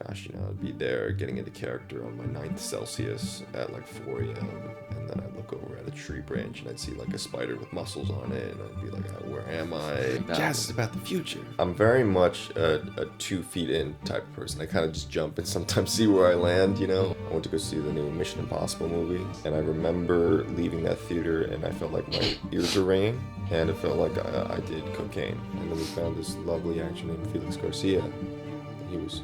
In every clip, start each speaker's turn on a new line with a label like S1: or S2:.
S1: gosh, I'd be there getting into character on my 9th Celsius at like 4 a.m. And then I'd look over at a tree branch and I'd see like a spider with muscles on it. And I'd be like, where am I? Jazz is about the future. I'm very much a 2 feet in type of person. I kind of just jump and sometimes see where I land, I went to go see the new Mission Impossible movie. And I remember leaving that theater and I felt like my ears were ringing. And it felt like I did cocaine. And then we found this lovely actor named Felix Garcia. He was...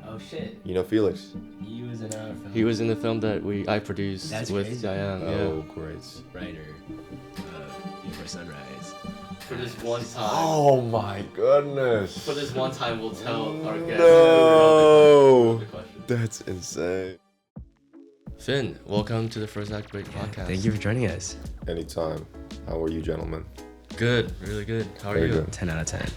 S2: Oh shit.
S1: You know Felix?
S2: He was in our film.
S3: He was in the film that I produced with
S2: crazy.
S3: Diane.
S1: Oh, great.
S2: Writer. Before Sunrise.
S3: For this one time.
S1: Oh my goodness.
S3: For this one time, we'll tell our guests.
S1: No. That's insane.
S3: Finn, welcome to the First Act Break podcast.
S2: Thank you for joining us.
S1: Anytime. How are you, gentlemen?
S3: Good, really good. How are
S1: Very
S3: you?
S1: good.
S2: 10 out of 10.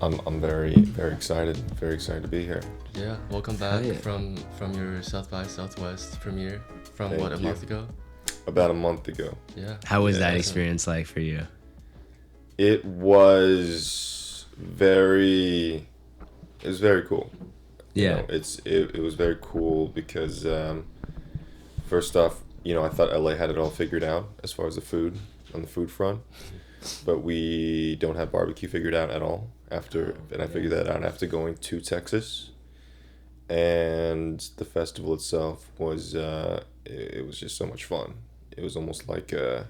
S1: I'm very, very excited. Very excited to be here.
S3: Yeah, welcome back
S2: yeah.
S3: from your South by Southwest premiere from
S1: Thank
S3: a
S1: you.
S3: month ago?
S1: About a month ago.
S3: Yeah.
S2: How was
S1: Yeah,
S2: that
S1: so-
S2: experience like for you?
S1: It was very cool.
S2: Yeah.
S1: It was very cool because first off, I thought LA had it all figured out as far as the food on the food front, but we don't have barbecue figured out at all. I figured that out after going to Texas, and the festival itself was it was just so much fun. It was almost like an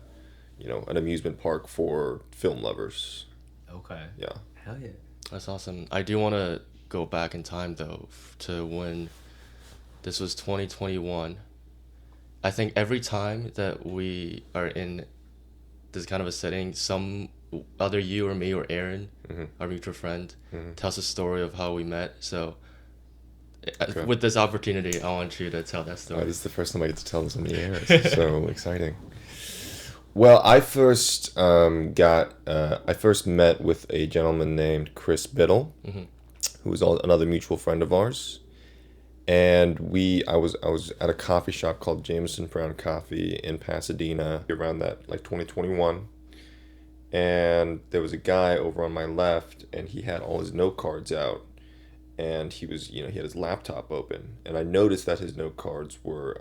S1: amusement park for film lovers.
S2: Okay.
S1: Yeah.
S2: Hell yeah.
S3: That's awesome. I do want to go back in time, though, to when this was 2021. I think every time that we are in this kind of a setting, either you or me or Aaron, our mutual friend, tells a story of how we met. So
S1: Okay.
S3: with this opportunity, I want you to tell that story.
S1: This is the first time I get to tell this on the air. It's so exciting. Well, I first met with a gentleman named Chris Biddle, who was another mutual friend of ours, and I was at a coffee shop called Jameson Brown Coffee in Pasadena around that like 2021, and there was a guy over on my left, and he had all his note cards out, and he was he had his laptop open, and I noticed that his note cards were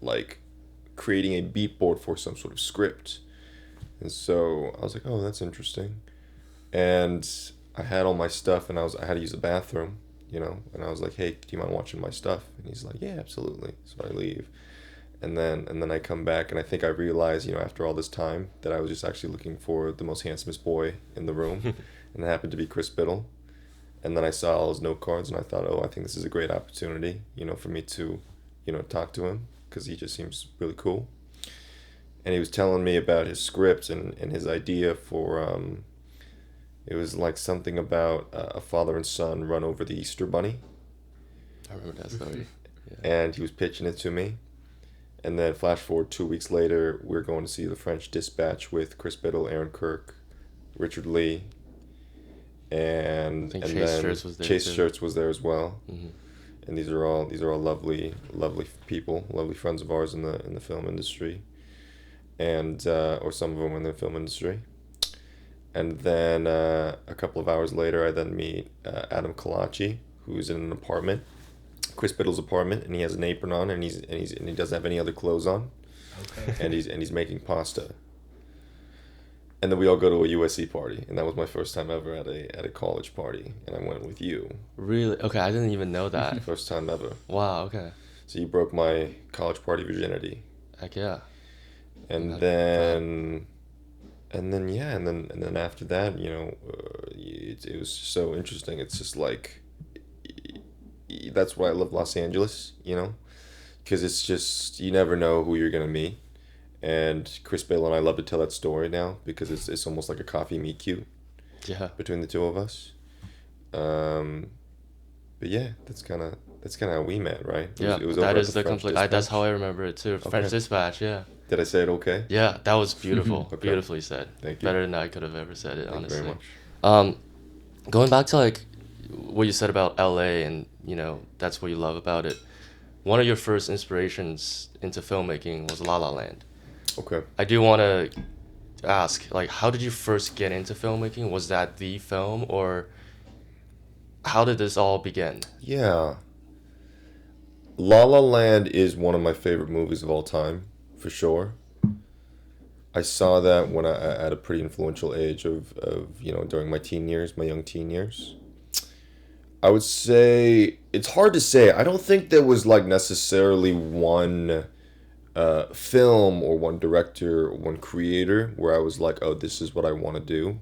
S1: like creating a beat board for some sort of script. And so I was like, oh, that's interesting. And I had all my stuff, and I had to use the bathroom, and I was like, hey, do you mind watching my stuff? And he's like, yeah, absolutely. So I leave. And then I come back, and I think I realized, after all this time, that I was just actually looking for the most handsomest boy in the room. And it happened to be Chris Biddle. And then I saw all his note cards, and I thought, oh, I think this is a great opportunity, for me to, talk to him, because he just seems really cool. And he was telling me about his script and his idea for, it was like something about a father and son run over the Easter Bunny.
S3: I remember that story. Yeah.
S1: And he was pitching it to me. And then flash forward 2 weeks later, we're going to see The French Dispatch with Chris Biddle, Aaron Kirk, Richard Lee, and
S3: I think
S1: and
S3: Chase
S1: then
S3: Shirts was there
S1: Chase
S3: too.
S1: Shirts was there as well.
S3: Mhm.
S1: And these are all lovely people, lovely friends of ours in the film industry, and or some of them in the film industry. And then a couple of hours later, I then meet Adam Kalachi, who's in an apartment, Chris Biddle's apartment, and he has an apron on, and he doesn't have any other clothes on,
S2: Okay.
S1: and he's making pasta. And then we all go to a USC party, and that was my first time ever at a college party, and I went with you.
S3: Really? Okay, I didn't even know that.
S1: First time ever.
S3: Wow, okay.
S1: So you broke my college party virginity.
S3: Heck yeah.
S1: And
S3: Not
S1: then after that, it was so interesting. It's just like, that's why I love Los Angeles, because it's just, you never know who you're gonna meet. And Chris Biddle and I love to tell that story now, because it's almost like a coffee meet cute
S3: Yeah.
S1: between the two of us. But yeah, that's kind of how we met, right?
S3: Yeah,
S1: it was
S3: that
S1: over at
S3: is the
S1: French
S3: complete. That's
S1: Dispatch.
S3: how I remember it too. French
S1: Okay.
S3: Dispatch, yeah.
S1: Did I say it okay?
S3: Yeah, that was beautiful.
S1: Okay.
S3: Beautifully said.
S1: Thank you.
S3: Better than I could have ever said it,
S1: Thank
S3: honestly.
S1: you very much.
S3: Going back to like what you said about LA and that's what you love about it. One of your first inspirations into filmmaking was La La Land.
S1: Okay.
S3: I do want to ask, like, how did you first get into filmmaking? Was that the film, or how did this all begin?
S1: Yeah. La La Land is one of my favorite movies of all time, for sure. I saw that when I at a pretty influential age of during my teen years, my young teen years. I would say it's hard to say. I don't think there was like necessarily one film or one director or one creator where I was like, oh, this is what I want to do.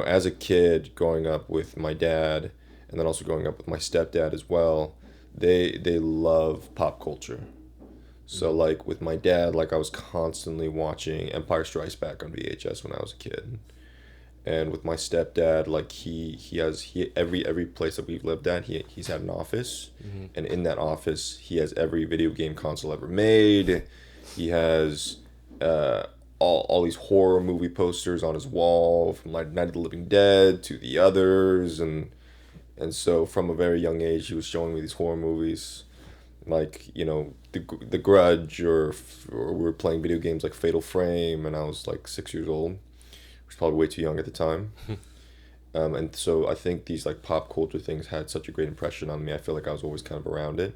S1: As a kid growing up with my dad and then also growing up with my stepdad as well, they love pop culture. So like with my dad, like I was constantly watching Empire Strikes Back on VHS when I was a kid. And with my stepdad, like he every place that we've lived at, he's had an office, and in that office he has every video game console ever made. He has all these horror movie posters on his wall, from like Night of the Living Dead to the others, and so from a very young age he was showing me these horror movies, like the Grudge, or we were playing video games like Fatal Frame, and I was like 6 years old. I was probably way too young at the time. And so I think these like pop culture things had such a great impression on me. I feel like I was always kind of around it.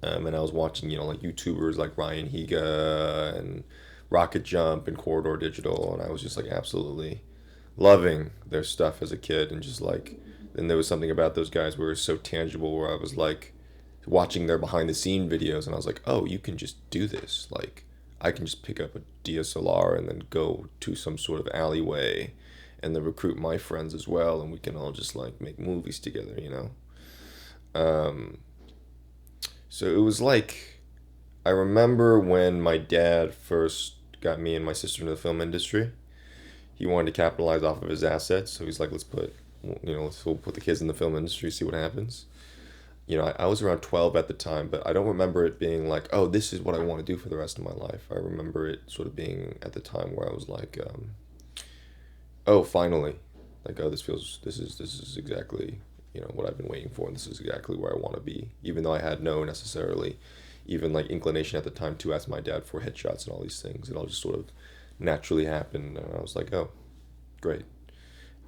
S1: And I was watching, like YouTubers like Ryan Higa and Rocket Jump and Corridor Digital, and I was just like absolutely loving their stuff as a kid, and just like, then there was something about those guys where it was so tangible, where I was like watching their behind the scene videos, and I was like, oh, you can just do this. Like, I can just pick up a DSLR and then go to some sort of alleyway and then recruit my friends as well, and we can all just like make movies together. So it was like, I remember when my dad first got me and my sister into the film industry, he wanted to capitalize off of his assets. So he's like, we'll put the kids in the film industry, see what happens. I was around 12 at the time, but I don't remember it being like, oh, this is what I want to do for the rest of my life. I remember it sort of being at the time where I was like, oh, finally, like, oh, this is exactly, what I've been waiting for, and this is exactly where I want to be. Even though I had no necessarily even like inclination at the time to ask my dad for headshots and all these things, it all just sort of naturally happened, and I was like, oh, great.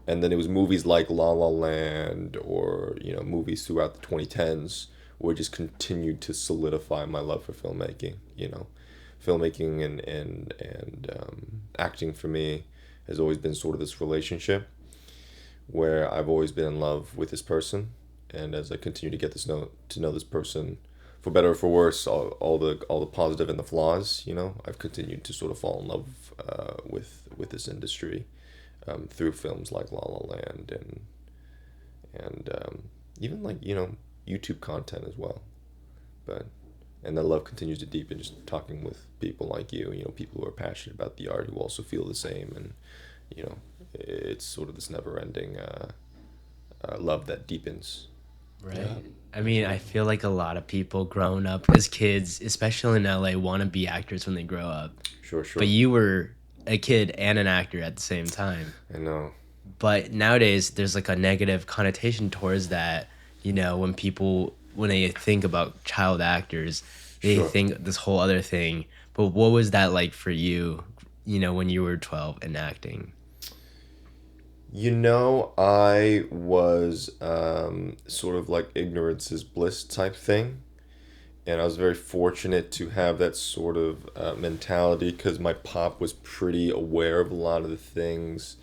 S1: And then it was movies like La La Land, or movies throughout the 2010s, where it just continued to solidify my love for filmmaking. Filmmaking and acting for me has always been sort of this relationship where I've always been in love with this person, and as I continue to get to know this person, for better or for worse, all the positive and the flaws, I've continued to sort of fall in love with this industry. Through films like La La Land and even like YouTube content as well, and the love continues to deepen just talking with people like you, people who are passionate about the art, who also feel the same, and it's sort of this never-ending love that deepens.
S2: Right.
S3: Yeah.
S2: I mean, I feel like a lot of people growing up as kids, especially in LA, want to be actors when they grow up.
S1: Sure.
S2: But you were a kid and an actor at the same time.
S1: I know.
S2: But nowadays, there's like a negative connotation towards that. When they think about child actors, they
S1: Sure.
S2: think this whole other thing. But what was that like for you, when you were 12 and acting?
S1: I was sort of like ignorance is bliss type thing. And I was very fortunate to have that sort of mentality, because my pop was pretty aware of a lot of the things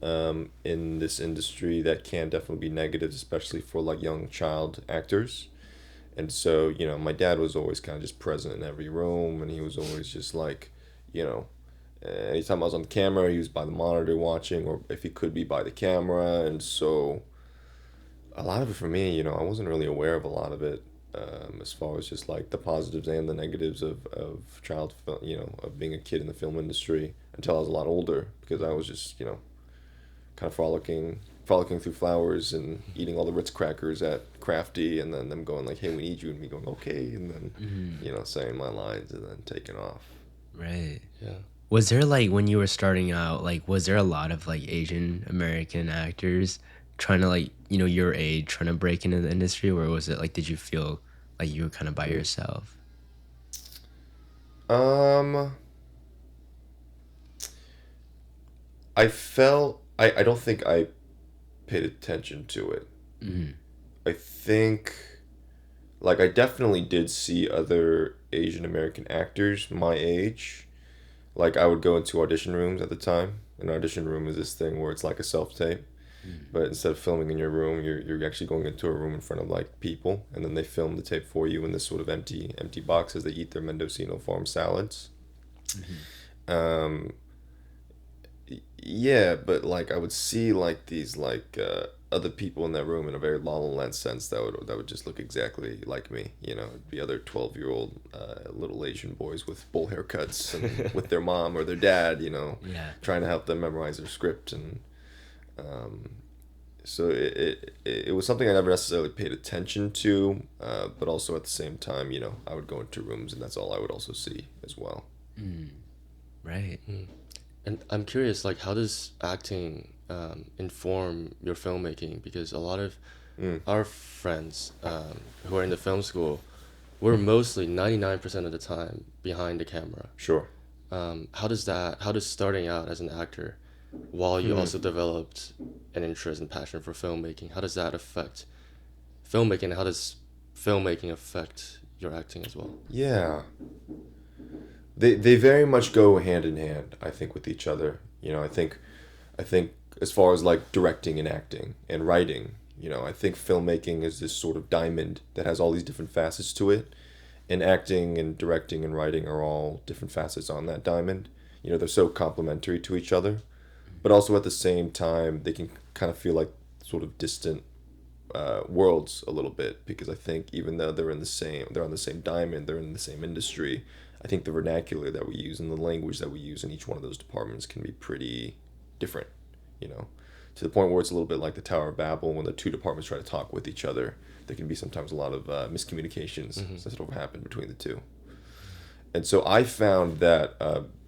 S1: in this industry that can definitely be negative, especially for like young child actors. And so, my dad was always kind of just present in every room, and he was always just like, anytime I was on the camera, he was by the monitor watching, or if he could be by the camera. And so a lot of it for me, I wasn't really aware of a lot of it, as far as just like the positives and the negatives of of being a kid in the film industry, until I was a lot older, because I was just, kind of frolicking through flowers and eating all the Ritz crackers at Crafty, and then them going like, hey, we need you, and me going, okay, and then, saying my lines and then taking off.
S2: Right.
S3: Yeah.
S2: Was there like, when you were starting out, like, was there a lot of like Asian American actors trying to like, your age, trying to break into the industry, or was it like, did you feel like you were kind of by yourself?
S1: I don't think I paid attention to it. I think, like, I definitely did see other Asian American actors my age. Like, I would go into audition rooms at the time. An audition room is this thing where it's like a self tape, but instead of filming in your room, you're actually going into a room in front of like people, and then they film the tape for you in this sort of empty box as they eat their Mendocino farm salads. Um, yeah, but like I would see like these like other people in that room in a very La La Land sense that would just look exactly like me. You know, it'd be other 12-year-old little Asian boys with bowl haircuts and with their mom or their dad. You know,
S2: Yeah.
S1: trying to help them memorize their script, and so it was something I never necessarily paid attention to, but also at the same time, you know, I would go into rooms and that's all I would also see as well.
S2: Right.
S3: And I'm curious, like, how does acting inform your filmmaking? Because a lot of our friends who are in the film school, we're mostly 99% of the time behind the camera.
S1: Sure.
S3: How does starting out as an actor, while you also developed an interest and passion for filmmaking, how does that affect filmmaking? And how does filmmaking affect your acting as well?
S1: Yeah. They very much go hand in hand, I think, with each other. You know, I think as far as like directing and acting and writing, you know, I think filmmaking is this sort of diamond that has all these different facets to it. And acting and directing and writing are all different facets on that diamond. You know, they're so complementary to each other, but also at the same time, they can kind of feel like sort of distant worlds a little bit, because I think even though they're on the same diamond, they're in the same industry. I think the vernacular that we use and the language that we use in each one of those departments can be pretty different, you know, to the point where it's a little bit like the Tower of Babel when the two departments try to talk with each other. There can be sometimes a lot of miscommunications that sort of happen between the two. And so I found that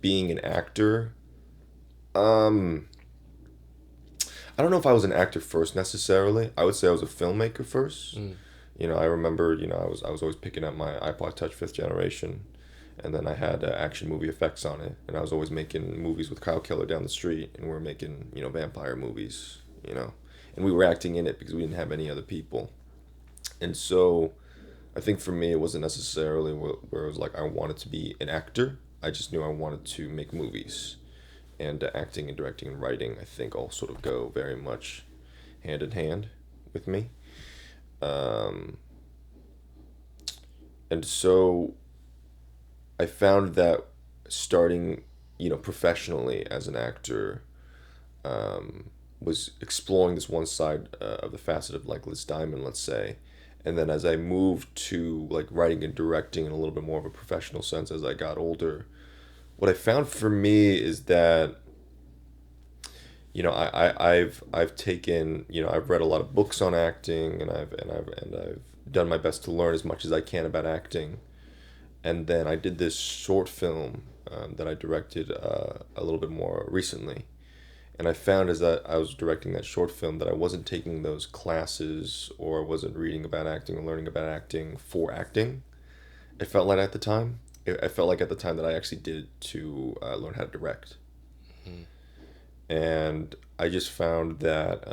S1: being an actor, I don't know if I was an actor first necessarily. I would say I was a filmmaker first. You know, I remember, you know, I was always picking up my iPod Touch 5th generation, and then I had action movie effects on it, and I was always making movies with Kyle Keller down the street, and we were making, you know, vampire movies, you know, and we were acting in it because we didn't have any other people. And so I think for me, it wasn't necessarily where it was like I wanted to be an actor. I just knew I wanted to make movies. And acting and directing and writing, I think, all sort of go very much hand in hand with me. And so I found that starting, you know, professionally as an actor was exploring this one side of the facet of like this diamond, let's say. And then as I moved to like writing and directing in a little bit more of a professional sense as I got older, what I found for me is that, you know, I've taken, you know, I've read a lot of books on acting, and I've done my best to learn as much as I can about acting. And then I did this short film that I directed a little bit more recently. And I found as that I was directing that short film that I wasn't taking those classes or wasn't reading about acting or learning about acting for acting. It felt like at the time. I felt like at the time that I actually did to learn how to direct. And I just found that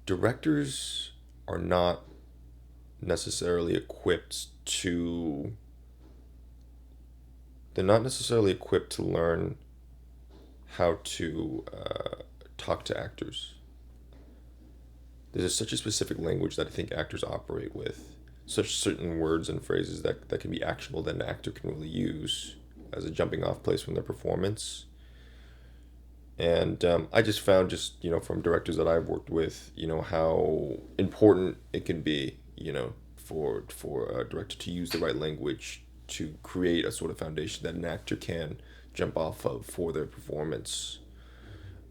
S1: directors are not necessarily equipped to... They're not necessarily equipped to learn how to talk to actors. There's such a specific language that I think actors operate with. Such certain words and phrases that can be actionable that an actor can really use as a jumping off place from their performance. And I just found, just, you know, from directors that I've worked with, you know, how important it can be, you know, for a director to use the right language to create a sort of foundation that an actor can jump off of for their performance.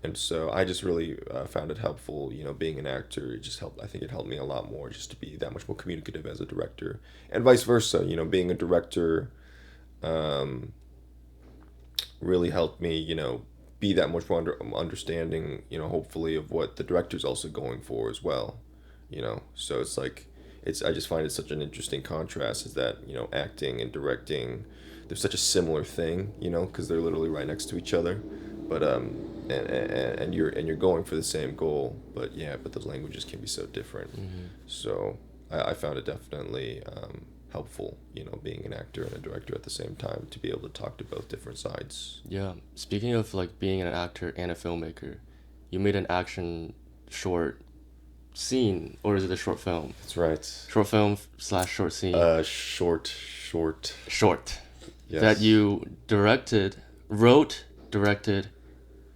S1: And so I just really found it helpful, you know, being an actor. It just helped. I think it helped me a lot more just to be that much more communicative as a director, and vice versa. You know, being a director really helped me, you know, be that much more understanding, you know, hopefully of what the director's also going for as well. You know, so it's like I just find it such an interesting contrast, is that, you know, acting and directing, they're such a similar thing, you know, because they're literally right next to each other. But and you're going for the same goal, but those languages can be so different. So I found it definitely helpful, being an actor and a director at the same time, to be able to talk to both different sides.
S3: Yeah. Speaking of like being an actor and a filmmaker, you made an action short scene, or is it a short film?
S1: That's right.
S3: Short film / short scene.
S1: Short.
S3: Short.
S1: Yes.
S3: That you wrote, directed,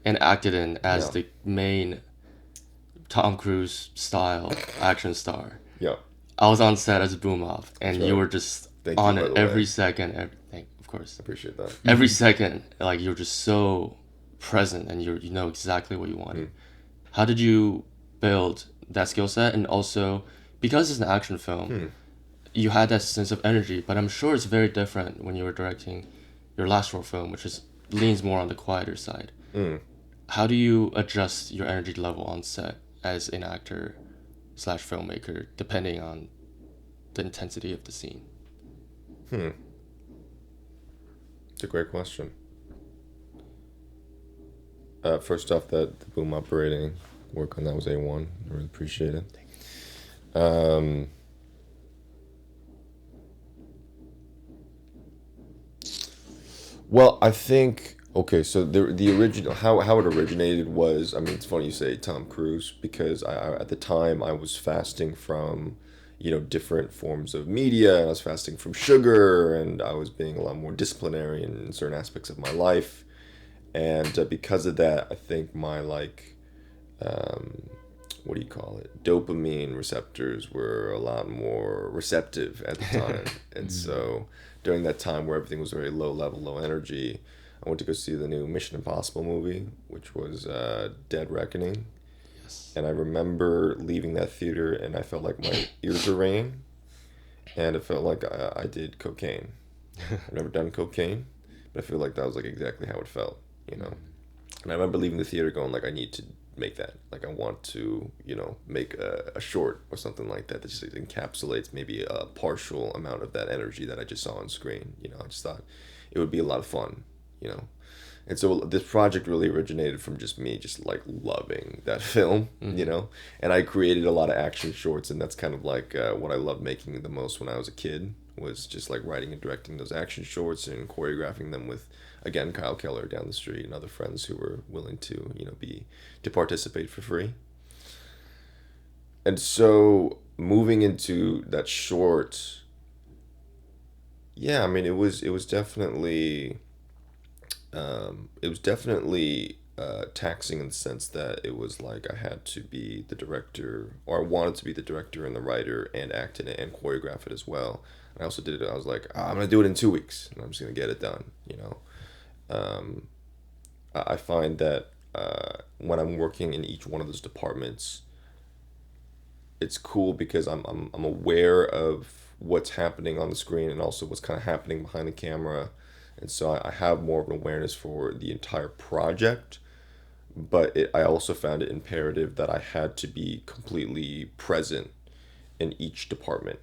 S3: and acted in as the main Tom Cruise style action star.
S1: Yeah.
S3: I was on set as Boomov, and you were just
S1: Thank
S3: on
S1: you, by
S3: it
S1: the
S3: every
S1: way.
S3: second. Of course.
S1: I appreciate that.
S3: Every second, like you're just so present, and you know exactly what you wanted. How did you build that skill set? And also, because it's an action film, you had that sense of energy, but I'm sure it's very different when you were directing your last short film, which leans more on the quieter side. How do you adjust your energy level on set as an actor / filmmaker, depending on the intensity of the scene?
S1: It's a great question. First off, the boom operating work on that was A1. I really appreciate it. Well, I think, okay, so the original, how it originated was, I mean, it's funny you say Tom Cruise, because I at the time I was fasting from, different forms of media, and I was fasting from sugar, and I was being a lot more disciplinary in certain aspects of my life. And because of that, I think my, what do you call it? Dopamine receptors were a lot more receptive at the time. And so during that time where everything was very low level, low energy, I went to go see the new Mission Impossible movie, which was Dead Reckoning.
S3: Yes.
S1: And I remember leaving that theater, and I felt like my ears were ringing, and it felt like I did cocaine. I've never done cocaine, but I feel like that was exactly how it felt, And I remember leaving the theater going I need to make that. I want to, make a short or something like that just encapsulates maybe a partial amount of that energy that I just saw on screen. I just thought it would be a lot of fun, And so this project really originated from just me just loving that film, and I created a lot of action shorts, and that's kind of what I loved making the most when I was a kid, was just writing and directing those action shorts and choreographing them with, again, Kyle Keller down the street and other friends who were willing to, to participate for free. And so moving into that short, yeah, I mean, it was definitely, taxing in the sense that it was I had to be the director, or I wanted to be the director and the writer and act in it and choreograph it as well. And I also did it. I was I'm gonna do it in 2 weeks, and I'm just gonna get it done. I find that when I'm working in each one of those departments, it's cool because I'm aware of what's happening on the screen and also what's kind of happening behind the camera, and so I have more of an awareness for the entire project. But I also found it imperative that I had to be completely present in each department.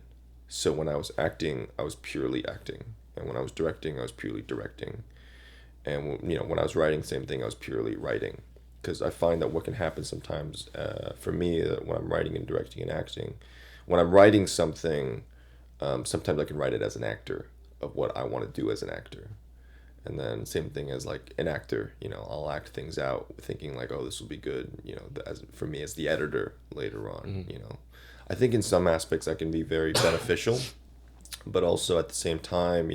S1: So when I was acting, I was purely acting, and when I was directing, I was purely directing. And when I was writing, same thing, I was purely writing. Because I find that what can happen sometimes, for me, when I'm writing and directing and acting, when I'm writing something, sometimes I can write it as an actor of what I want to do as an actor. And then same thing as an actor, I'll act things out thinking oh, this will be good, for me as the editor later on, I think in some aspects that can be very beneficial, but also at the same time,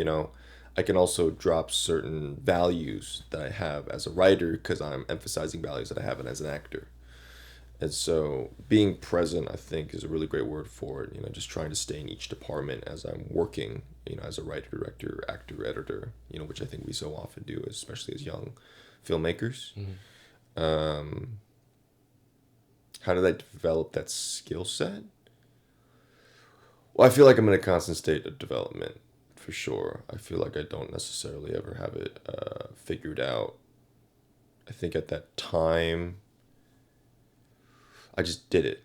S1: I can also drop certain values that I have as a writer because I'm emphasizing values that I have as an actor. And so being present, I think, is a really great word for it, just trying to stay in each department as I'm working, as a writer, director, actor, editor, which I think we so often do, especially as young filmmakers. How did I develop that skill set? Well, I feel like I'm in a constant state of development, for sure. I feel like I don't necessarily ever have it figured out. I think at that time, I just did it.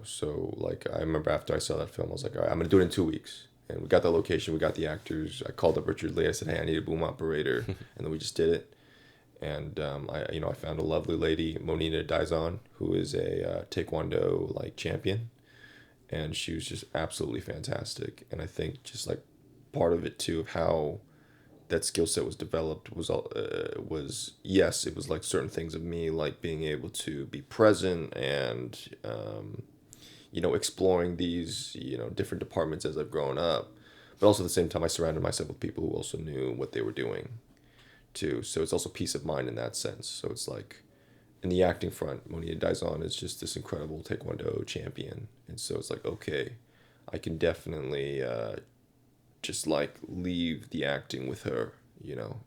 S1: So I remember after I saw that film, I was all right, I'm going to do it in 2 weeks. And we got the location, we got the actors. I called up Richard Lee. I said, hey, I need a boom operator. And then we just did it. And I found a lovely lady, Monina Daizan, who is a Taekwondo like champion, and she was just absolutely fantastic. And I think just like part of it too of how that skill set was developed was yes, it was like certain things of me like being able to be present and exploring these different departments as I've grown up, but also at the same time I surrounded myself with people who also knew what they were doing too. So it's also peace of mind in that sense. So it's like in the acting front, Monia Daizan is just this incredible Taekwondo champion, and so it's like okay, I can definitely just like leave the acting with her,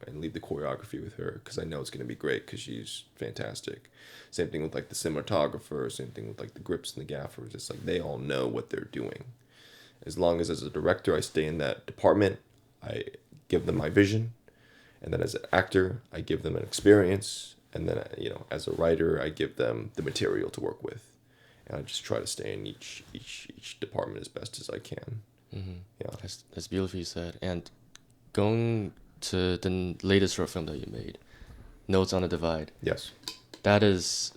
S1: and leave the choreography with her because I know it's gonna be great because she's fantastic. Same thing with like the cinematographer. Same thing with like the grips and the gaffers. It's like they all know what they're doing. As long as a director I stay in that department, I give them my vision, and then as an actor I give them an experience, and then as a writer I give them the material to work with, and I just try to stay in each department as best as I can.
S3: Mm-hmm.
S1: Yeah.
S3: That's beautifully said. And going to the latest short film that you made, Notes on a Divide.
S1: Yes.
S3: That is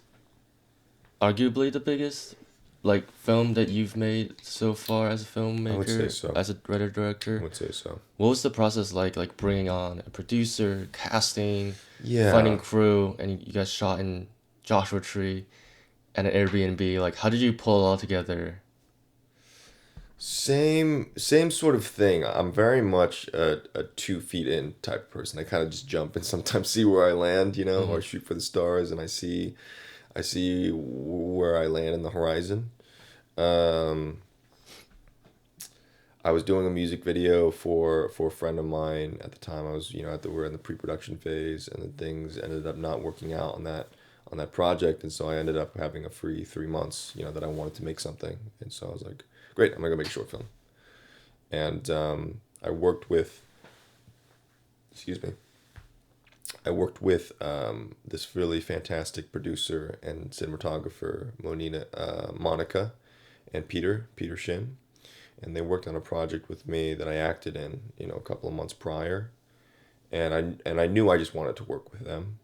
S3: arguably the biggest like film that you've made so far as a filmmaker.
S1: I would say so.
S3: As a writer director.
S1: I would say so.
S3: What was the process like bringing on a producer, casting,
S1: Yeah.
S3: finding crew, and you guys shot in Joshua Tree and an Airbnb? Like, how did you pull it all together?
S1: Same sort of thing. I'm very much a 2 feet in type of person. I kind of just jump and sometimes see where I land, or shoot for the stars, and I see where I land in the horizon. I was doing a music video for a friend of mine at the time. I was we're in the pre-production phase, and then things ended up not working out on that project, and so I ended up having a free 3 months. That I wanted to make something, and so I was like, great, I'm gonna go make a short film. And I worked with, this really fantastic producer and cinematographer, Monica, and Peter Shin, and they worked on a project with me that I acted in, a couple of months prior, and I knew I just wanted to work with them.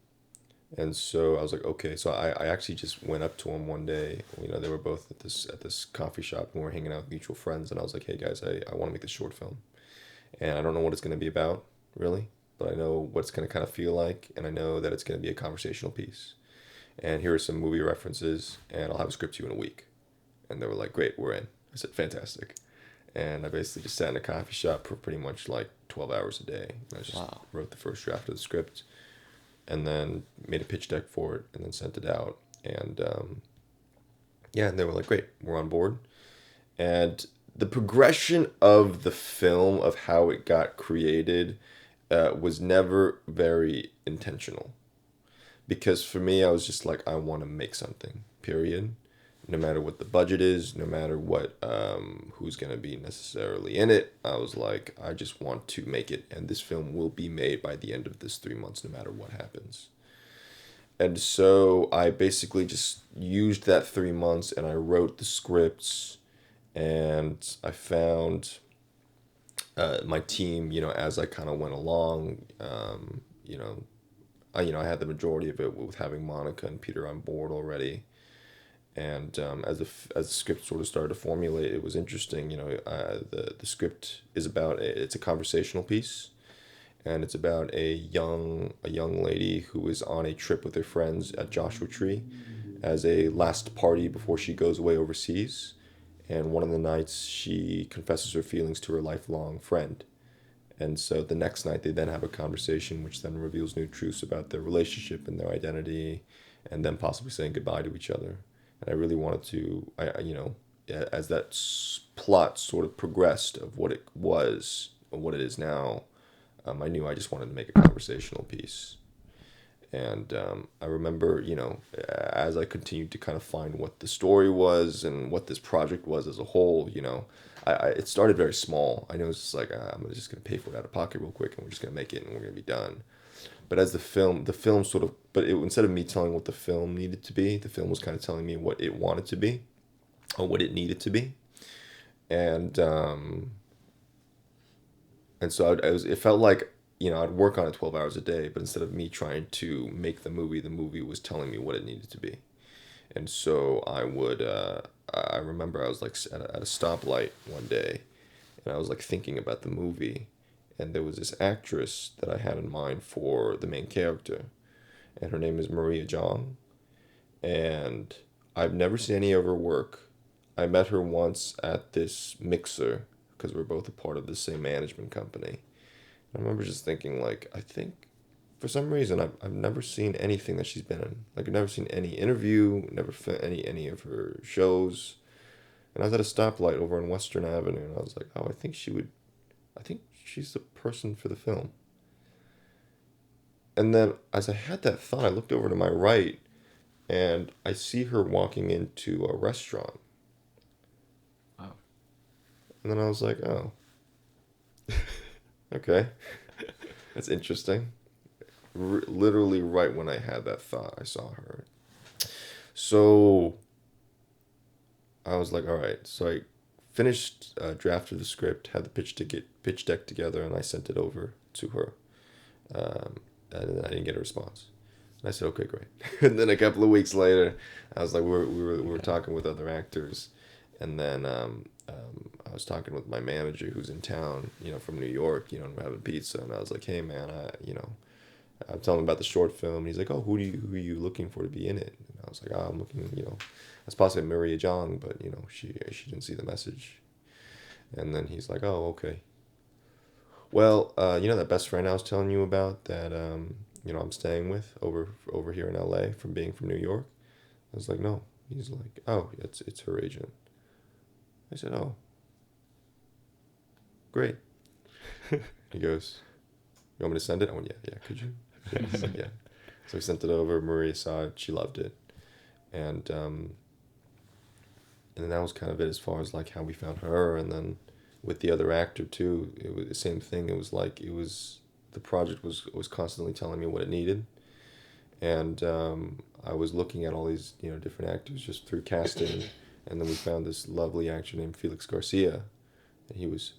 S1: And so I was like, okay. So I actually just went up to them one day. They were both at this coffee shop, and we were hanging out with mutual friends. And I was like, hey guys, I want to make this short film, and I don't know what it's going to be about really, but I know what it's going to kind of feel like, and I know that it's going to be a conversational piece. And here are some movie references, and I'll have a script to you in a week. And they were like, great, we're in. I said, fantastic. And I basically just sat in a coffee shop for pretty much like 12 hours a day. And I just wrote the first draft of the script, and then made a pitch deck for it, and then sent it out. And and they were like, great, we're on board. And the progression of the film, of how it got created, was never very intentional. Because for me, I was just like, I want to make something, period. No matter what the budget is, no matter what who's going to be necessarily in it, I was like, I just want to make it, and this film will be made by the end of this 3 months, no matter what happens. And so I basically just used that 3 months, and I wrote the scripts, and I found my team, as I kind of went along. I had the majority of it with having Monica and Peter on board already. And as the script sort of started to formulate, it was interesting. The script is about it's a conversational piece, and it's about a young lady who is on a trip with her friends at Joshua Tree as a last party before she goes away overseas. And one of the nights she confesses her feelings to her lifelong friend. And so the next night they then have a conversation which then reveals new truths about their relationship and their identity, and then possibly saying goodbye to each other. And I really wanted to, as that plot sort of progressed of what it was and what it is now, I knew I just wanted to make a conversational piece. And I remember, as I continued to kind of find what the story was and what this project was as a whole, it started very small. I know it's just like, I'm just going to pay for it out of pocket real quick, and we're just going to make it, and we're going to be done. But as the film sort of, instead of me telling what the film needed to be, the film was kind of telling me what it wanted to be, or what it needed to be. And so it felt like I'd work on it 12 hours a day, but instead of me trying to make the movie was telling me what it needed to be. And so I remember I was like at a stoplight one day, and I was like thinking about the movie, and there was this actress that I had in mind for the main character, and her name is Maria Jong, and I've never seen any of her work. I met her once at this mixer because we're both a part of the same management company. I remember just thinking, like, I think for some reason I've never seen anything that she's been in. Like, I've never seen any interview, never any of her shows. And I was at a stoplight over on Western Avenue, and I was like, oh, I think she's the person for the film. And then as I had that thought, I looked over to my right, and I see her walking into a restaurant.
S2: Wow.
S1: And then I was like, oh, okay, that's interesting. Literally right when I had that thought, I saw her. So I was like, all right. So I finished drafted the script, had the pitch deck together, and I sent it over to her. And then I didn't get a response. And I said, okay, great. And then a couple of weeks later, I was like, we were talking with other actors, and then I was talking with my manager who's in town, from New York, we're having pizza, and I was like, hey man, I'm telling him about the short film, and he's like, oh, who are you looking for to be in it? And I was like, oh, I'm looking, that's possibly Maria Jong, but she didn't see the message. And then he's like, oh, okay. Well, that best friend I was telling you about that I'm staying with over here in LA from being from New York? I was like, no. He's like, oh, it's her agent. I said, oh, great. He goes, you want me to send it? I went, yeah, could you? Yeah, he said, yeah. So we sent it over. Maria saw it. She loved it. And then that was kind of it as far as like how we found her. And then with the other actor too, it was the same thing. It was like the project was constantly telling me what it needed. And I was looking at all these different actors just through casting. And then we found this lovely actor named Felix Garcia. And he was...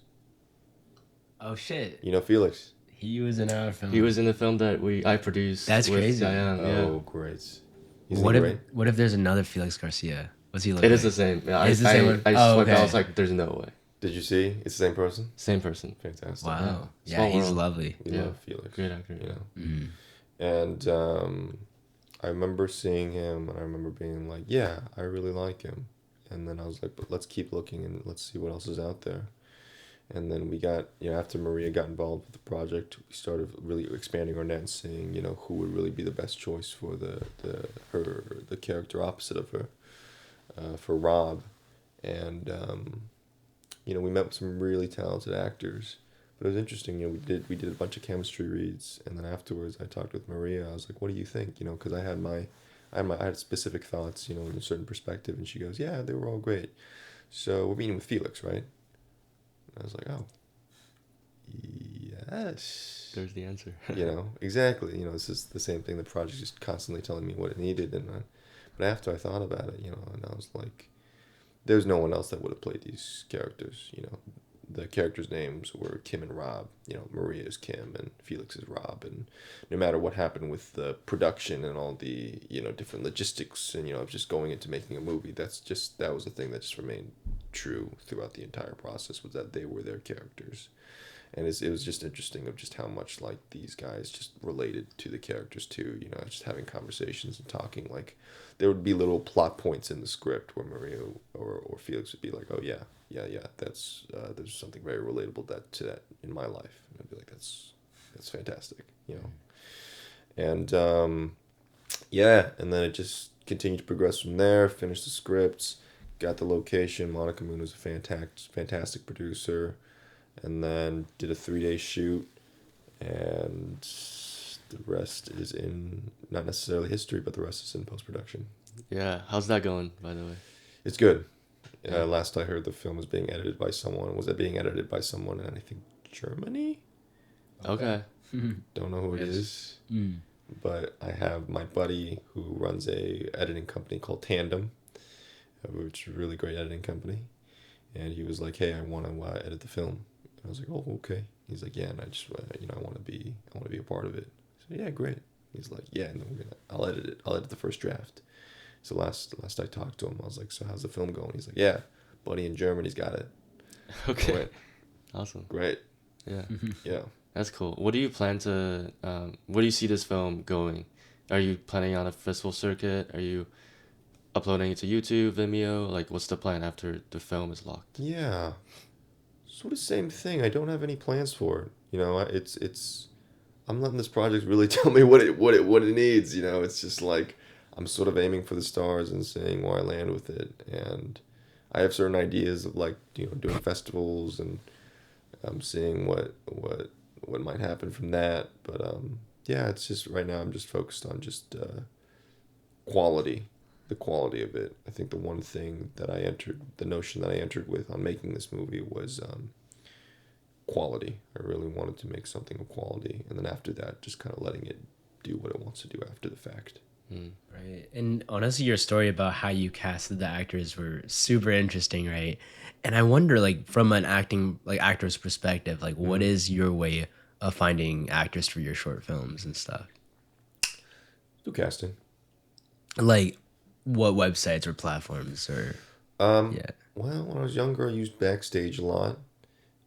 S2: Oh, shit.
S1: Felix?
S2: He was in our film.
S3: He was in the film that I produced.
S2: That's
S3: with
S2: crazy.
S3: Diane, yeah.
S1: Oh, great.
S2: What if there's another Felix Garcia? What's he look like?
S3: It is the same. Yeah,
S2: It's the same one?
S3: I
S2: Oh,
S3: swiped
S2: okay.
S3: I was like, there's no way.
S1: Did you see? It's the same person?
S3: Same person.
S1: Fantastic.
S2: Wow.
S3: Yeah.
S2: Yeah,
S3: Small
S2: he's
S3: world.
S2: lovely.
S1: We
S3: Yeah.
S1: love Felix.
S3: Great actor.
S2: Mm-hmm.
S1: And I remember seeing him, and I remember being like, yeah, I really like him. And then I was like, but let's keep looking and let's see what else is out there. And then we got, after Maria got involved with the project, we started really expanding our net and seeing, who would really be the best choice for the character opposite of her, for Rob. And, we met with some really talented actors. But it was interesting, we did a bunch of chemistry reads, and then afterwards I talked with Maria. I was like, what do you think? Because I had specific thoughts, in a certain perspective, and she goes, yeah, they were all great. So we're meeting with Felix, right? I was like, oh, yes.
S3: There's the answer.
S1: Exactly. This is the same thing. The project just constantly telling me what it needed. But after I thought about it, and I was like, there's no one else that would have played these characters. The characters' names were Kim and Rob. Maria is Kim and Felix is Rob. And no matter what happened with the production and all the, different logistics and, of just going into making a movie, that was the thing that just remained true throughout the entire process, was that they were their characters. And it was just interesting of just how much like these guys just related to the characters too, just having conversations and talking. Like there would be little plot points in the script where Maria or Felix would be like, oh yeah, that's there's something very relatable to that in my life. And I'd be like, that's fantastic, And and then it just continued to progress from there, finished the scripts, got the location. Monica Moon was a fantastic producer. And then did a 3-day shoot, and the rest is in, not necessarily history, but the rest is in post-production.
S3: Yeah. How's that going, by the way?
S1: It's good. Last I heard, the film was being edited by someone. Was it being edited by someone in, I think, Germany?
S3: Okay.
S1: Don't know who it is. But I have my buddy who runs a editing company called Tandem, which is a really great editing company. And he was like, hey, I want to edit the film. I was like, oh, okay. He's like, yeah, and I just, I want to be a part of it. I said, yeah, great. He's like, yeah, and then I'll edit it. I'll edit the first draft. So last I talked to him, I was like, so how's the film going? He's like, yeah, buddy in Germany's got it.
S3: Okay.
S1: Great.
S3: Awesome.
S1: Great.
S3: Yeah.
S1: Yeah.
S3: That's cool. What do you plan to, where do you see this film going? Are you planning on a festival circuit? Are you uploading it to YouTube, Vimeo? Like, what's the plan after the film is locked?
S1: Yeah. Sort of same thing. I don't have any plans for it. I'm letting this project really tell me what it needs. It's just like I'm sort of aiming for the stars and seeing where I land with it. And I have certain ideas of like doing festivals, and I'm seeing what might happen from that. But yeah, it's just right now I'm just focused on just quality, the quality of it. I think the one thing that the notion that I entered with on making this movie was quality. I really wanted to make something of quality, and then after that, just kind of letting it do what it wants to do after the fact.
S2: Right. And honestly, your story about how you casted the actors were super interesting, right? And I wonder, like, from an actor's perspective, like, what is your way of finding actors for your short films and stuff?
S1: Do casting.
S2: Like, what websites or platforms or yeah.
S1: Well, when I was younger, I used Backstage a lot,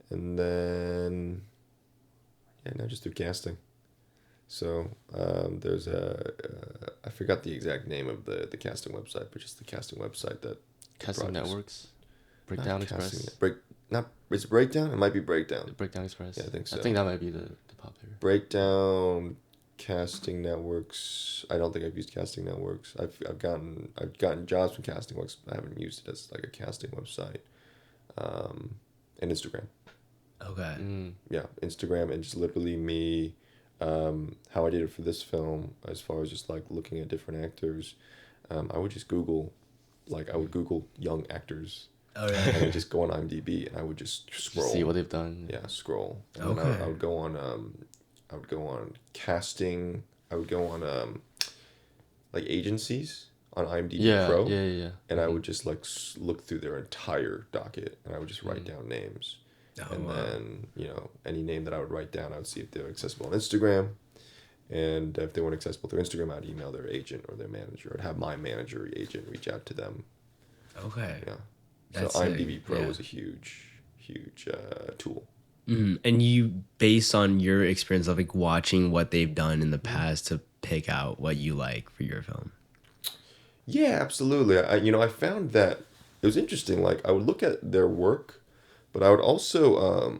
S1: and then now just do casting. So there's I forgot the exact name of the casting website, but just the casting website that
S3: Casting networks?
S1: Not
S3: Breakdown Express?
S1: Is it Breakdown? It might be Breakdown.
S3: Breakdown Express?
S1: Yeah, I think so.
S3: I think that might be the popular.
S1: Breakdown, casting networks. I don't think I've used casting networks. I've gotten jobs from casting networks, but I haven't used it as like a casting website. And Instagram.
S2: Okay.
S1: Yeah, Instagram, and just literally me. How I did it for this film, as far as just like looking at different actors, I would just Google young actors.
S2: Oh, yeah.
S1: And I would just go on IMDb, and I would just scroll.
S3: See what they've done.
S1: Yeah, scroll. And
S2: Okay.
S1: then I would go on casting. I would go on like agencies on IMDb Pro.
S3: Yeah.
S1: And I would just like look through their entire docket, and I would just write down names. And then, any name that I would write down, I would see if they're accessible on Instagram. And if they weren't accessible through Instagram, I'd email their agent or their manager. I'd have my manager or agent reach out to them.
S2: Okay.
S1: Yeah.
S2: That's
S1: so IMDb Pro
S2: yeah.
S1: is a huge tool.
S2: And you, based on your experience of like watching what they've done in the past, to pick out what you like for your film.
S1: Yeah, absolutely. I found that it was interesting. Like, I would look at their work, but I would also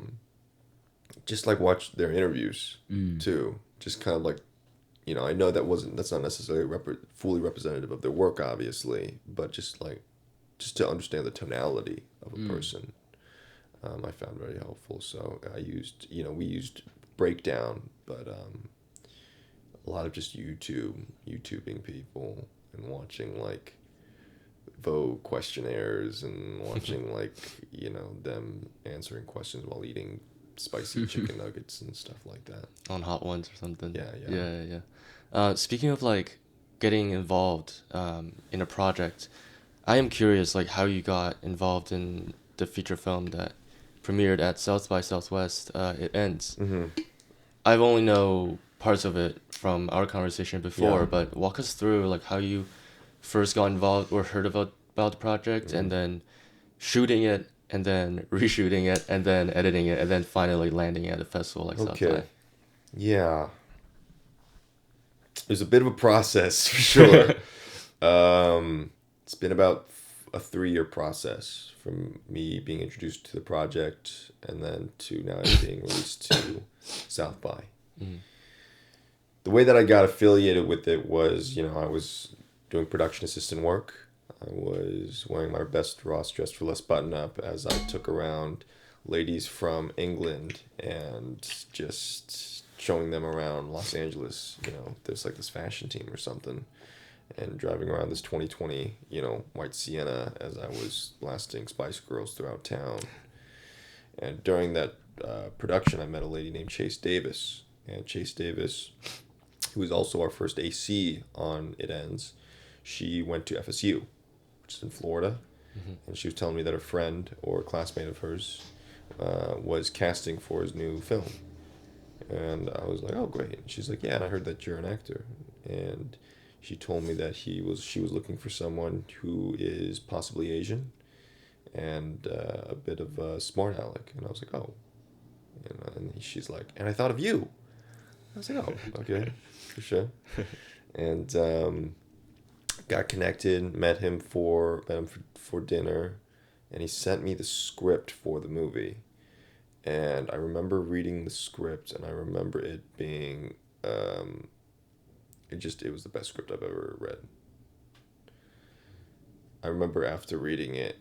S1: just like watch their interviews too. Just kind of like, I know that's not necessarily fully representative of their work, obviously, but just to understand the tonality of a person, I found very helpful. So we used Breakdown, but a lot of just YouTubing people and watching like Vogue questionnaires and watching like them answering questions while eating spicy chicken nuggets and stuff like that
S3: On Hot Ones or something.
S1: Yeah.
S3: Speaking of like getting involved in a project, I am curious like how you got involved in the feature film that premiered at South by Southwest. It Ends. I've only know parts of it from our conversation before, but walk us through like how you first got involved or heard about the project, and then shooting it, and then reshooting it, and then editing it, and then finally landing at a festival like South by.
S1: Yeah. It was a bit of a process, for sure. It's been about a 3-year process from me being introduced to the project and then to now it being released to South by. The way that I got affiliated with it was, I was doing production assistant work. I was wearing my best Ross Dress for Less button up as I took around ladies from England and just showing them around Los Angeles. There's like this fashion team or something, and driving around this 2020, white Sienna as I was blasting Spice Girls throughout town. And during that production, I met a lady named Chase Davis. And Chase Davis, who was also our first AC on It Ends, she went to FSU, which is in Florida. And she was telling me that a friend or a classmate of hers was casting for his new film. And I was like, oh, great. And she's like, yeah, and I heard that you're an actor. And she told me that she was looking for someone who is possibly Asian and a bit of a smart aleck. And I was like, oh. And she's like, and I thought of you. I was like, oh, okay, for sure. And got connected, met him for dinner, and he sent me the script for the movie. And I remember reading the script, and I remember it being, it was the best script I've ever read. I remember after reading it,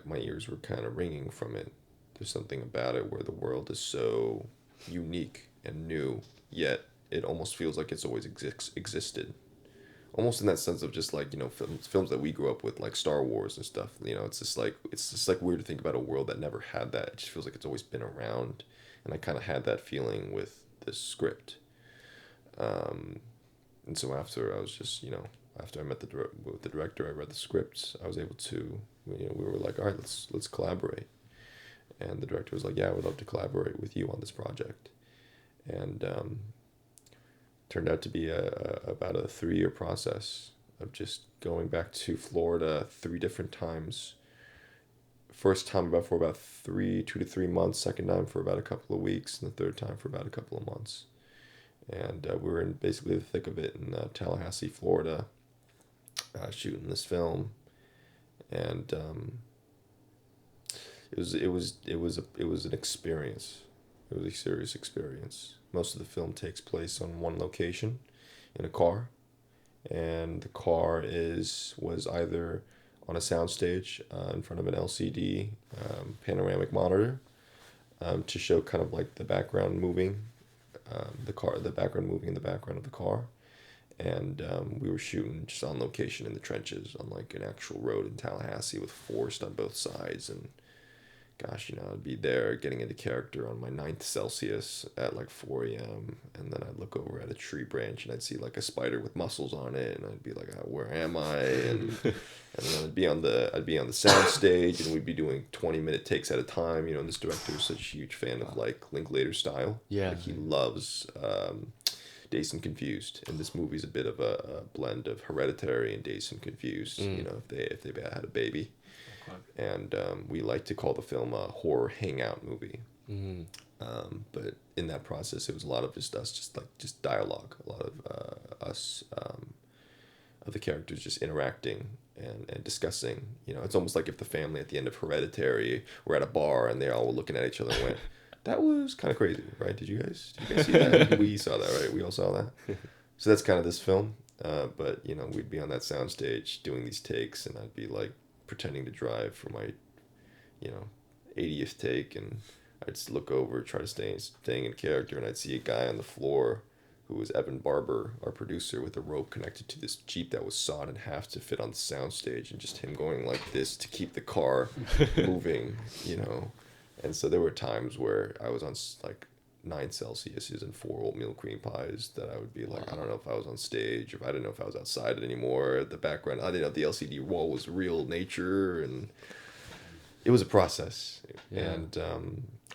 S1: my ears were kind of ringing from it. There's something about it where the world is so unique and new, yet it almost feels like it's always existed. Almost in that sense of just like, films that we grew up with, like Star Wars and stuff. It's just like weird to think about a world that never had that. It just feels like it's always been around, and I kind of had that feeling with this script. And so after I was just, after I met with the director, I read the scripts. I was able to, we were like, all right, let's collaborate. And the director was like, yeah, I would love to collaborate with you on this project. And turned out to be about a 3-year process of just going back to Florida 3 different times. First time for about 2 to 3 months, second time for about a couple of weeks, and the third time for about a couple of months. And we were in basically the thick of it in Tallahassee, Florida, shooting this film. And it was an experience. It was a serious experience. Most of the film takes place on one location, in a car, and the car was either on a soundstage in front of an LCD panoramic monitor to show kind of like the background moving, the background moving in the background of the car, and we were shooting just on location in the trenches on like an actual road in Tallahassee with forest on both sides. And gosh, I'd be there getting into character on my 9th Celsius at like 4 a.m. And then I'd look over at a tree branch and I'd see like a spider with muscles on it. And I'd be like, where am I? And then I'd be on the sound stage, and we'd be doing 20-minute takes at a time. And this director was such a huge fan of like Linklater style.
S3: Yeah.
S1: Like he loves Dazed and Confused. And this movie's a bit of a blend of Hereditary and Dazed and Confused, if they had a baby. And we like to call the film a horror hangout movie. But in that process, it was a lot of just us, just dialogue, a lot of us, of the characters just interacting and discussing. It's almost like if the family at the end of Hereditary were at a bar and they all were looking at each other and went, that was kind of crazy, right? Did you guys see that? We saw that, right? We all saw that. So that's kind of this film. But, we'd be on that soundstage doing these takes, and I'd be like, pretending to drive for my 80th take, and I'd just look over, try to staying in character, and I'd see a guy on the floor who was Evan Barber, our producer, with a rope connected to this Jeep that was sawed in half to fit on the soundstage, and just him going like this to keep the car moving, And so there were times where I was on like 9 Celsiuses and 4 oatmeal cream pies that I would be like, I don't know if I was on stage, or I didn't know if I was outside anymore. The background, I didn't know if the LCD wall was real nature, and it was a process. Yeah. And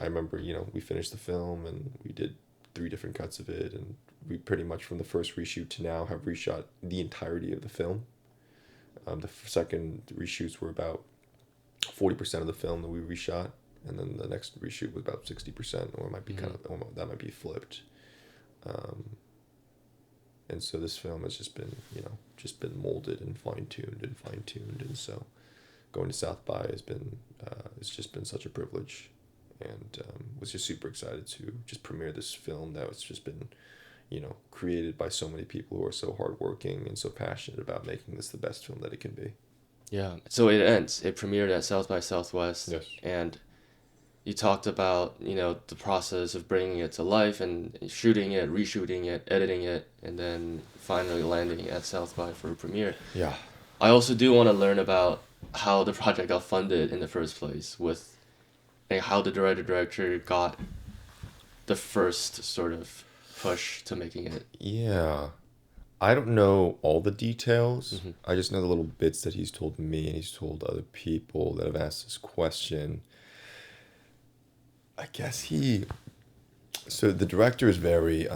S1: I remember, we finished the film and we did 3 different cuts of it, and we pretty much from the first reshoot to now have reshot the entirety of the film. The second reshoots were about 40% of the film that we reshot. And then the next reshoot was about 60%, or it might be that might be flipped. And so this film has just been molded and fine-tuned. And so going to South by it's just been such a privilege, and was just super excited to just premiere this film that was just been, created by so many people who are so hardworking and so passionate about making this the best film that it can be.
S3: Yeah. So it premiered at South by Southwest.
S1: Yes.
S3: And you talked about, the process of bringing it to life and shooting it, reshooting it, editing it, and then finally landing at South by for a premiere.
S1: Yeah.
S3: I also do want to learn about how the project got funded in the first place, and how the director got the first sort of push to making it.
S1: Yeah. I don't know all the details. I just know the little bits that he's told me and he's told other people that have asked this question. I guess he. So the director is very.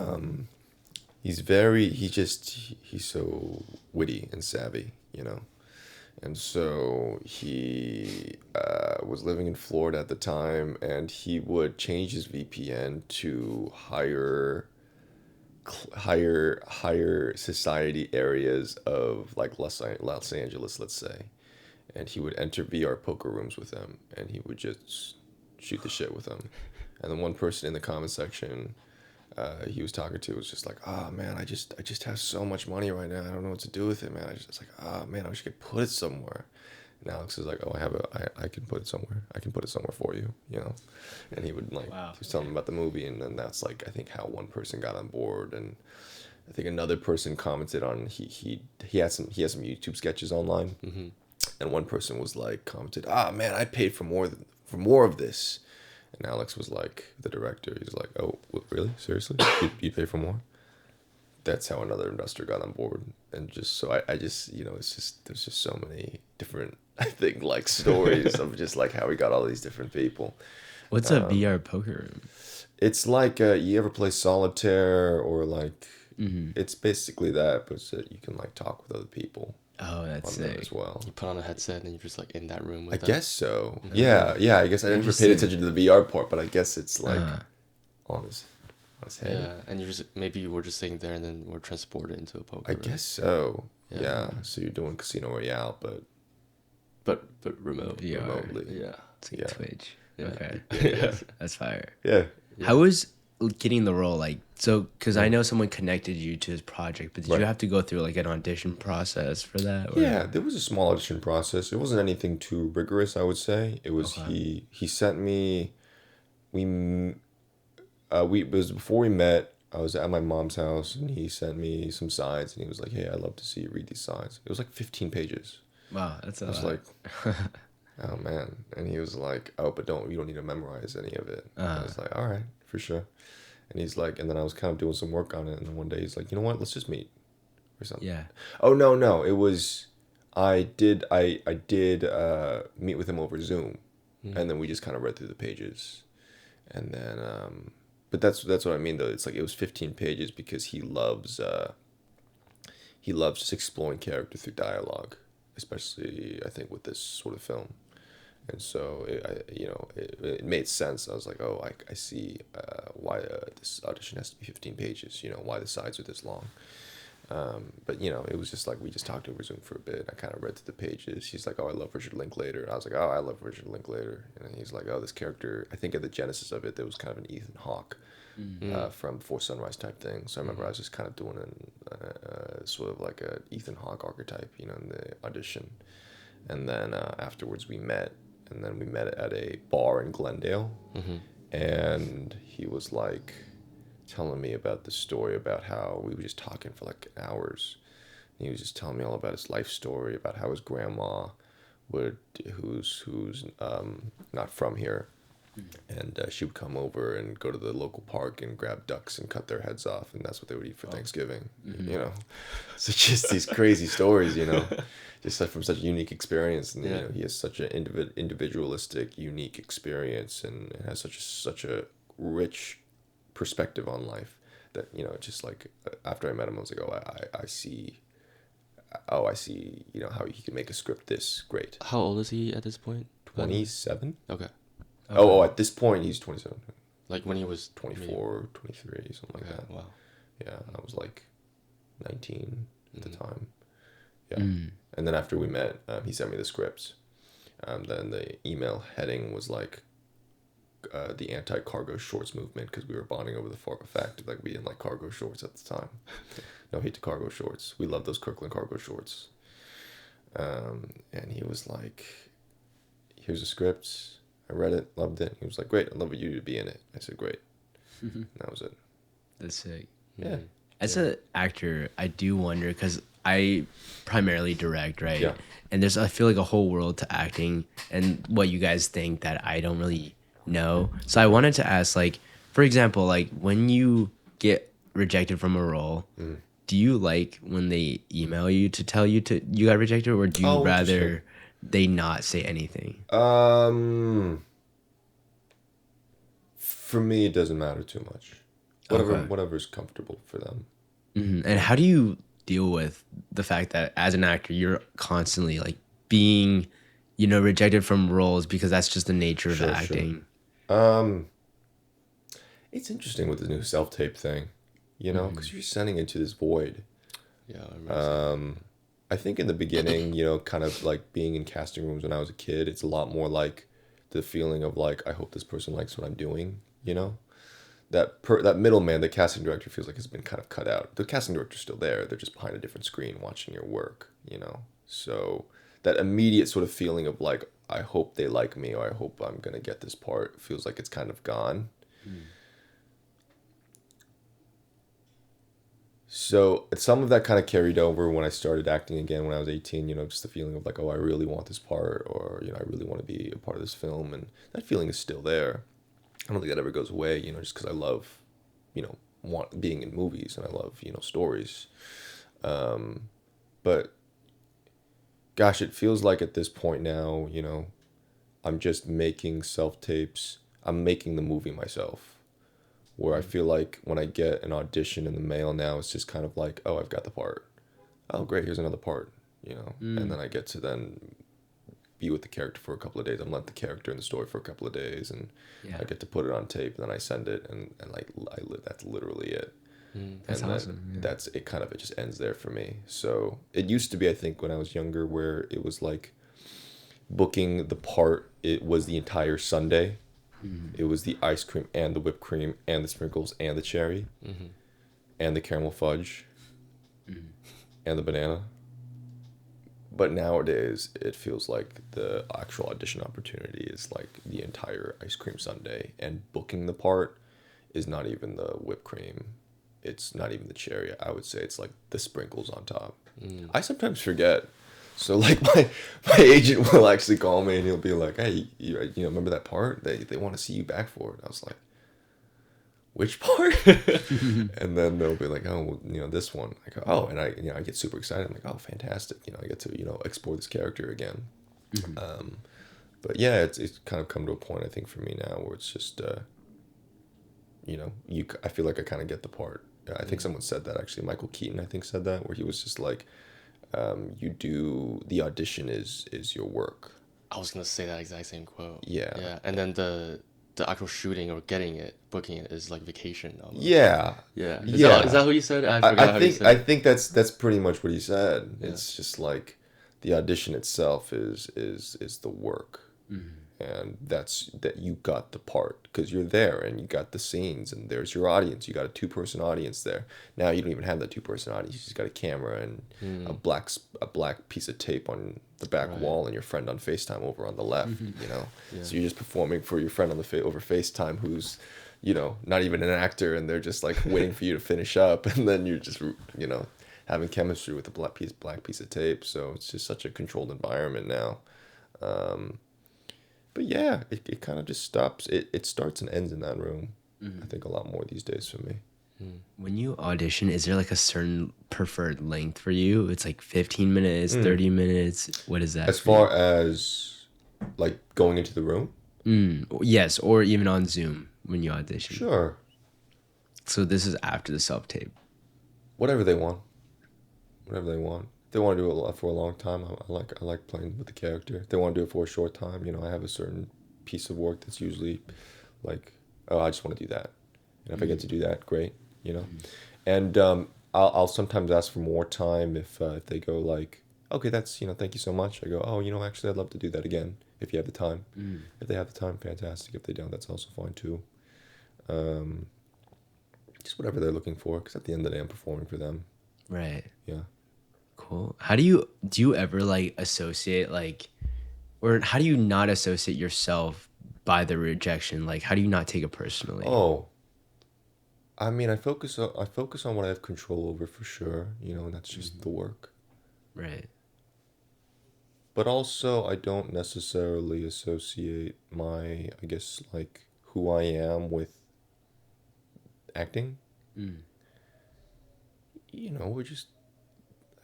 S1: He's so witty and savvy, you know. And so he was living in Florida at the time, and he would change his VPN to higher society areas of like Los Angeles, let's say, and he would enter VR poker rooms with them, and he would just shoot the shit with them. And then one person in the comment section he was talking to was just like, "Oh man, I just have so much money right now. I don't know what to do with it, man." I was like, "Oh man, I wish I could put it somewhere." And Alex is like, "Oh, I can put it somewhere. I can put it somewhere for you, you know." And he would like,
S2: Wow.
S1: he was telling him about the movie, and then that's like I think how one person got on board, and I think another person commented on he has some YouTube sketches online, and one person was like commented, "Ah man, I paid for more of this." And Alex was like, the director, he's like, "Oh, really? Seriously? You pay for more?" That's how another investor got on board. And just so I just, you know, it's just, there's just so many different, I think, like stories of just like how we got all these different people.
S2: What's a VR poker room?
S1: It's like, you ever play solitaire or like, it's basically that, but it's that you can like talk with other people
S2: Oh, that's
S1: on there
S2: sick.
S1: as well.
S3: You put on a headset and you're just like in that room with
S1: I
S3: them.
S1: guess so. Yeah. I guess I never paid
S2: Interesting.
S1: attention to the VR part, but I guess it's like on his head.
S3: Yeah, and you're just maybe we're just sitting there and then we're transported into a poker
S1: I
S3: room.
S1: guess so.
S3: Yeah.
S1: Yeah. So you're doing Casino Royale, but
S3: But remote.
S2: VR.
S1: remotely.
S3: Yeah.
S2: It's like
S1: Yeah.
S2: Twitch.
S3: Yeah.
S2: Okay.
S1: Yeah.
S2: That's fire.
S1: Yeah.
S2: How was getting the role like? So, because I know someone connected you to his project, but did
S1: Right.
S2: you have to go through like an audition process for that? Or?
S1: Yeah, there was a small audition process. It wasn't anything too rigorous, I would say. It was
S2: Okay.
S1: he sent me it was before we met. I was at my mom's house and he sent me some sides and he was like, "Hey, I'd love to see you read these sides." It was like 15 pages.
S2: Wow, that's a
S1: I was
S2: lot.
S1: like, "Oh man." And you don't need to memorize any of it. I was like, "All right, for sure." And he's like, and then I was kind of doing some work on it, and then one day he's like, "You know what? Let's just meet or something."
S2: Yeah.
S1: Oh no, it was I did meet with him over Zoom, and then we just kind of read through the pages, and then but that's what I mean though. It's like it was 15 pages because he loves just exploring character through dialogue, especially I think with this sort of film. And so it made sense. I was like, "Oh, I see why this audition has to be 15 pages. You know, why the sides are this long." But it was just like we just talked over Zoom for a bit. I kind of read through the pages. He's like, "Oh, I love Richard Linklater," and I was like, "Oh, I love Richard Linklater." And he's like, "Oh, this character." I think at the genesis of it, there was kind of an Ethan Hawke from Before Sunrise type thing. So I remember I was just kind of doing sort of like a Ethan Hawke archetype, in the audition. And then afterwards we met. And then we met at a bar in Glendale, and he was like telling me about the story about how we were just talking for like hours. And he was just telling me all about his life story, about how his grandma who's not from here, and she would come over and go to the local park and grab ducks and cut their heads off, and that's what they would eat for Thanksgiving. So just these crazy stories, just from such a unique experience, and he has such an individualistic, unique experience, and has such a rich perspective on life that just like after I met him, I was like, I see how he can make a script this great.
S3: How old is he at this point?
S1: 27.
S3: Okay.
S1: Oh, at this point he's 27.
S3: Like when he was
S1: 24, 23, something like that.
S3: Wow.
S1: Yeah, I was like 19 at the time. Yeah. And then after we met, he sent me the scripts. Then the email heading was like the anti-cargo shorts movement, because we were bonding over the fact that like we didn't like cargo shorts at the time. No hate to cargo shorts. We love those Kirkland cargo shorts. And he was like, "Here's the scripts. I read it, loved it." He was like, "Great, I'd love you to be in it." I said, "Great." And that was it.
S2: That's sick.
S1: Yeah.
S2: As an actor, I do wonder, because I primarily direct, right?
S1: Yeah.
S2: And I feel like a whole world to acting and what you guys think that I don't really know. So I wanted to ask, like, for example, like when you get rejected from a role, do you like when they email you to tell you you got rejected, or do you rather they not say anything?
S1: For me, it doesn't matter too much.
S2: Okay.
S1: Whatever's comfortable for them.
S2: And how do you deal with the fact that as an actor, you're constantly like being, rejected from roles because that's just the nature of
S1: Sure,
S2: acting?
S1: It's interesting with the new self-tape thing, because you're sending into this void.
S3: Yeah, I remember.
S1: I think in the beginning, kind of like being in casting rooms when I was a kid, it's a lot more like the feeling of like, I hope this person likes what I'm doing, that middleman, the casting director feels like has been kind of cut out. The casting director's still there. They're just behind a different screen watching your work, So that immediate sort of feeling of like, I hope they like me or I hope I'm going to get this part feels like it's kind of gone. So some of that kind of carried over when I started acting again when I was 18, just the feeling of like, oh, I really want this part or, I really want to be a part of this film. And that feeling is still there. I don't think that ever goes away, just because I love, want being in movies and I love, stories. But gosh, it feels like at this point now, I'm just making self-tapes. I'm making the movie myself. Where I feel like when I get an audition in the mail now, it's just kind of like, oh, I've got the part. Oh, great, here's another part, And then I get to then be with the character for a couple of days. I'm let the character in the story for a couple of days, and I get to put it on tape, and then I send it, and like that's literally it.
S2: That's
S1: and
S2: awesome.
S1: then it just ends there for me. So it used to be, I think, when I was younger, where it was like booking the part, it was the entire Sunday. It was the ice cream and the whipped cream and the sprinkles and the cherry and the caramel fudge and the banana. But nowadays, it feels like the actual audition opportunity is like the entire ice cream sundae, and booking the part is not even the whipped cream. It's not even the cherry. I would say it's like the sprinkles on top. I sometimes forget. So like my agent will actually call me and he'll be like, hey, remember that part? They want to see you back for it. I was like, which part? And then they'll be like, oh, well, this one. I go, oh, and I get super excited. I'm like, oh, fantastic. I get to, explore this character again. But yeah, it's kind of come to a point, I think, for me now where it's just, I feel like I kind of get the part. I think someone said that actually. Michael Keaton, I think, said that, where he was just like, the audition is your work.
S3: I was gonna say that exact same quote.
S1: Yeah.
S3: Yeah, and then the actual shooting or booking it is like vacation almost.
S1: Yeah.
S3: Yeah.
S1: Yeah.
S3: Is that what you said? I forgot how you said
S1: I
S3: it.
S1: think that's pretty much what he said.
S3: Yeah.
S1: It's just like the audition itself is the work. And that you got the part because you're there and you got the scenes and there's your audience. You got a 2-person audience there. Now you don't even have that 2-person audience. You just got a camera and a black piece of tape on the back wall and your friend on FaceTime over on the left.
S3: Yeah.
S1: So you're just performing for your friend on the over FaceTime who's not even an actor, and they're just like waiting for you to finish up, and then you're just having chemistry with a black piece of tape. So it's just such a controlled environment now. But yeah, it kind of just stops. It starts and ends in that room. I think a lot more these days for me.
S2: When you audition, is there like a certain preferred length for you? It's like 15 minutes, 30 minutes. What is that?
S1: As far as like going into the room?
S2: Yes, or even on Zoom when you audition.
S1: Sure.
S2: So this is after the self-tape.
S1: Whatever they want. Whatever they want. If they want to do it for a long time, I like playing with the character. If they want to do it for a short time, I have a certain piece of work that's usually like, oh, I just want to do that. And if I get to do that, great, And I'll sometimes ask for more time if they go like, okay, that's, thank you so much. I go, oh, actually, I'd love to do that again if you have the time. If they have the time, fantastic. If they don't, that's also fine too. Just whatever they're looking for, because at the end of the day, I'm performing for them.
S2: Right.
S1: Yeah.
S2: Cool. How do you ever like associate or how do you not associate yourself by the rejection? Like, how do you not take it personally?
S1: Oh, I mean, I focus on what I have control over for sure, and that's just the work.
S2: Right.
S1: But also, I don't necessarily associate my, I guess, like who I am with acting. We're just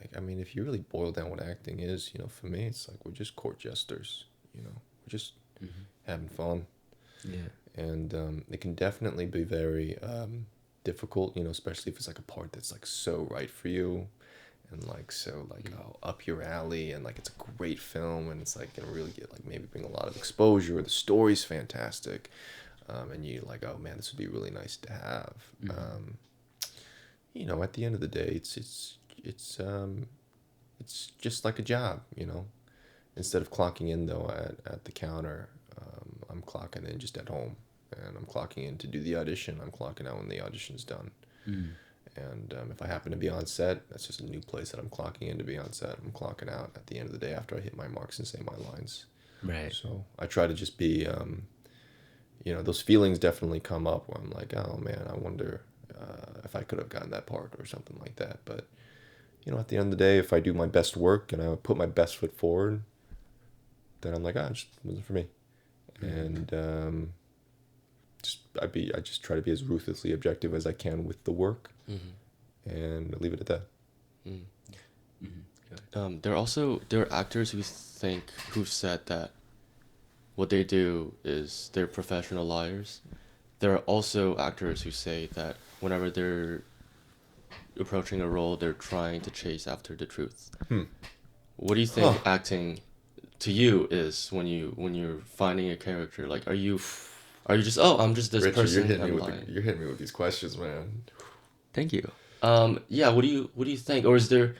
S1: like, I mean, if you really boil down what acting is, for me, it's like we're just court jesters. We're just having fun.
S2: Yeah.
S1: and it can definitely be very difficult, especially if it's like a part that's like so right for you, and like so like up your alley, and like it's a great film, and it's like gonna really get like maybe bring a lot of exposure. The story's fantastic, and you like, oh man, this would be really nice to have. At the end of the day, it's just like a job. Instead of clocking in though at the counter, I'm clocking in just at home, and I'm clocking in to do the audition. I'm clocking out when the audition's done. And if I happen to be on set, that's just a new place that I'm clocking in to be on set. I'm clocking out at the end of the day after I hit my marks and say my lines.
S2: Right.
S1: So I try to just be, those feelings definitely come up where I'm like, oh man, I wonder if I could have gotten that part or something like that. But, at the end of the day, if I do my best work and I put my best foot forward, then I'm like, it just wasn't for me. And I just try to be as ruthlessly objective as I can with the work, and leave it at that.
S3: There are actors who've said that what they do is they're professional liars. There are also actors who say that whenever they're approaching a role, they're trying to chase after the truth. What do you think acting to you is when you're finding a character? Like, are you just, I'm just this
S1: Richard,
S3: person?
S1: You're hitting me with these questions, man.
S3: Thank you. Yeah. What do you think, or do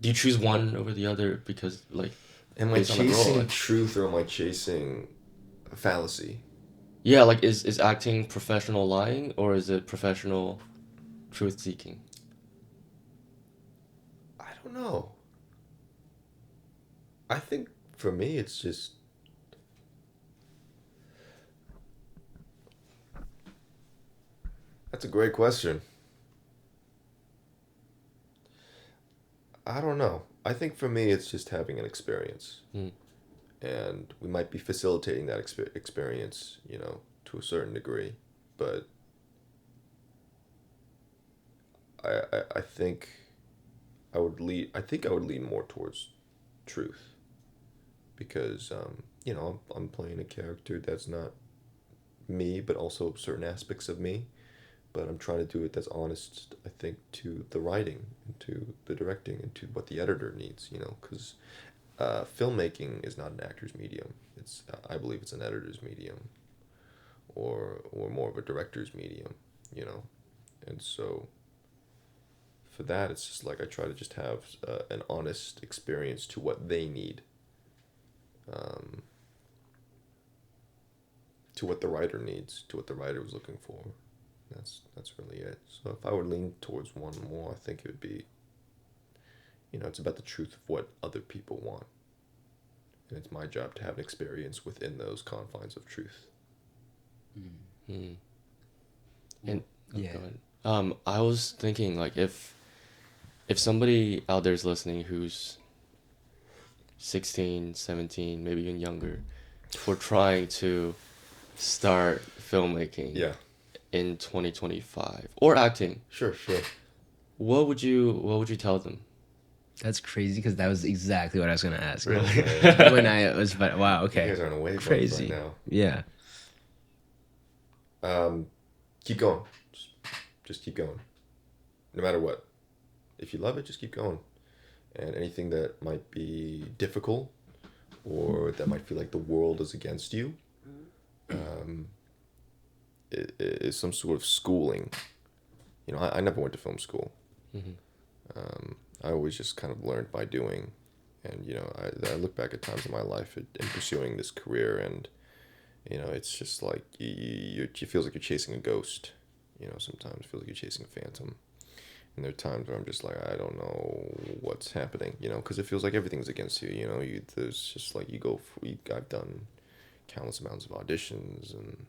S3: you choose one over the other because like?
S1: Am I chasing truth or am I chasing a fallacy?
S3: Yeah, like is acting professional lying or is it professional truth seeking?
S1: I don't know. I think for me it's just that's a great question. I don't know. I think for me it's just having an experience. And we might be facilitating that experience, to a certain degree, but I think I would lean more towards truth, because I'm playing a character that's not me, but also certain aspects of me, but I'm trying to do it that's honest, I think, to the writing and to the directing and to what the editor needs, because filmmaking is not an actor's medium. I believe it's an editor's medium, or more of a director's medium, and so for that it's just like I try to just have an honest experience to what they need, to what the writer needs, to what the writer was looking for. That's really it. So if I would lean towards one more, I think it would be, it's about the truth of what other people want. And it's my job to have an experience within those confines of truth.
S3: And
S2: yeah.
S3: I was thinking, like, if somebody out there is listening who's 16, 17, maybe even younger, for trying to start filmmaking in 2025 or acting,
S1: Sure.
S3: what would you tell them?
S2: That's crazy because that was exactly what I was gonna ask.
S1: Really?
S2: When I was, wow, okay.
S1: You guys are on a wave
S2: Crazy.
S1: right now.
S2: Yeah.
S1: Keep going. Just keep going. No matter what. If you love it, just keep going. And anything that might be difficult or that might feel like the world is against you, it is some sort of schooling. I never went to film school. I always just kind of learned by doing. And, I look back at times in my life in pursuing this career, and, it's just like it feels like you're chasing a ghost. Sometimes it feels like you're chasing a phantom. And there are times where I'm just like, I don't know what's happening, because it feels like everything's against you. There's just like I've done countless amounts of auditions, and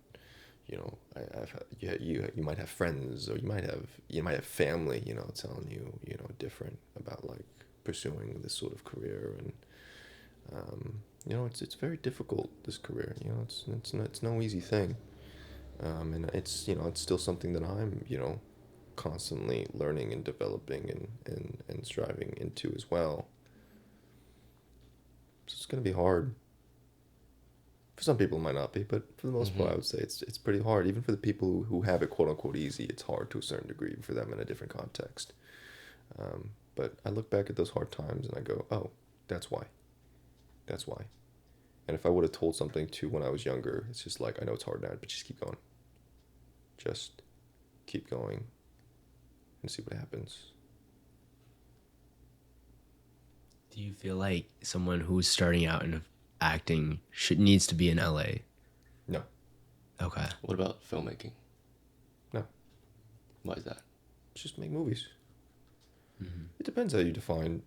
S1: you might have friends, or you might have family, telling you, different about like pursuing this sort of career, and it's very difficult, this career. It's no easy thing, and it's still something that I'm constantly learning and developing and striving into as well. So it's gonna be hard. For some people, it might not be, but for the most part, I would say it's pretty hard. Even for the people who have it quote unquote easy, it's hard to a certain degree for them in a different context. But I look back at those hard times and I go, oh, that's why. That's why. And if I would have told something to when I was younger, it's just like, I know it's hard now, but just keep going. Just keep going and see what happens.
S2: Do you feel like someone who's starting out in acting needs to be in LA?
S1: No.
S2: Okay.
S3: What about filmmaking?
S1: No.
S3: Why is that?
S1: Just make movies. It depends how you define.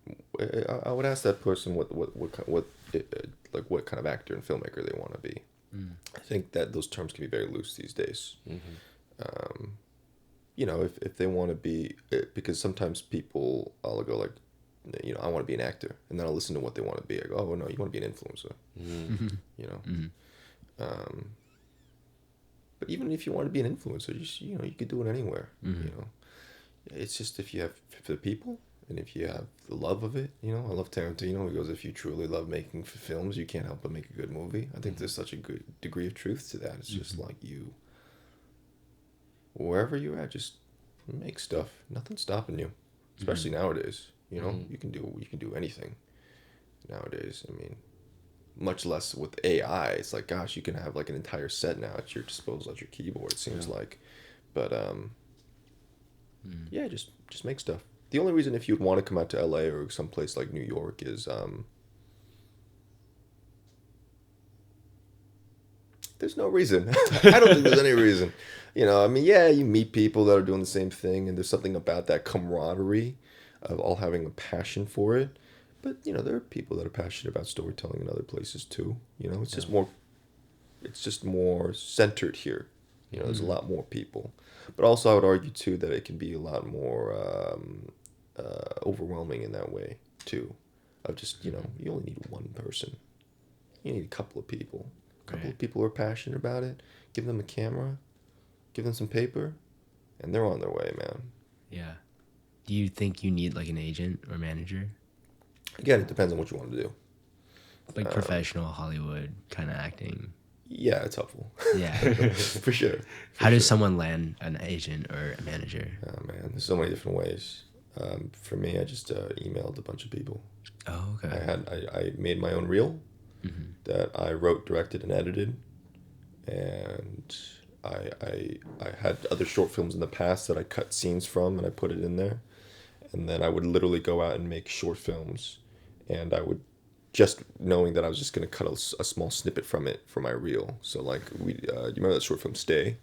S1: I would ask that person what kind of actor and filmmaker they want to be. I think that those terms can be very loose these days. You know, if they want to be, because sometimes people, I'll go like, you know, I want to be an actor, and then I'll listen to what they want to be. I go, oh no, you want to be an influencer. You know. But even if you want to be an influencer, you know, you could do it anywhere. You know. It's just if you have for the people and if you have the love of it, you know. I love Tarantino. He goes, if you truly love making films, you can't help but make a good movie. I think there's such a good degree of truth to that. It's just like you, wherever you're at, just make stuff. Nothing's stopping you, especially nowadays. You know, you can do anything nowadays. I mean, much less with AI. It's like, gosh, you can have like an entire set now at your disposal, at your keyboard. It seems like, but yeah, just make stuff. The only reason if you'd want to come out to LA or someplace like New York is there's no reason. I don't think there's any reason. You know, I mean, yeah, you meet people that are doing the same thing, and there's something about that camaraderie of all having a passion for it. But you know, there are people that are passionate about storytelling in other places too. You know, it's just more centered here. You know, there's a lot more people. But also, I would argue too that it can be a lot more overwhelming in that way too. Of just, you know, you only need one person. You need a couple of people. A couple of people who are passionate about it. Give them a camera, give them some paper, and they're on their way, man.
S2: Yeah. Do you think you need like an agent or manager?
S1: Again, it depends on what you want to do.
S2: Like professional Hollywood kind of acting.
S1: Yeah, it's helpful.
S2: Yeah.
S1: For sure.
S2: How does someone land an agent or a manager?
S1: Oh man, there's so many different ways. For me, I just emailed a bunch of people.
S2: Oh, okay.
S1: I made my own reel that I wrote, directed, and edited, and I had other short films in the past that I cut scenes from and I put it in there, and then I would literally go out and make short films, and I would, just knowing that I was just gonna cut a small snippet from it for my reel. So like you remember that short film Stay?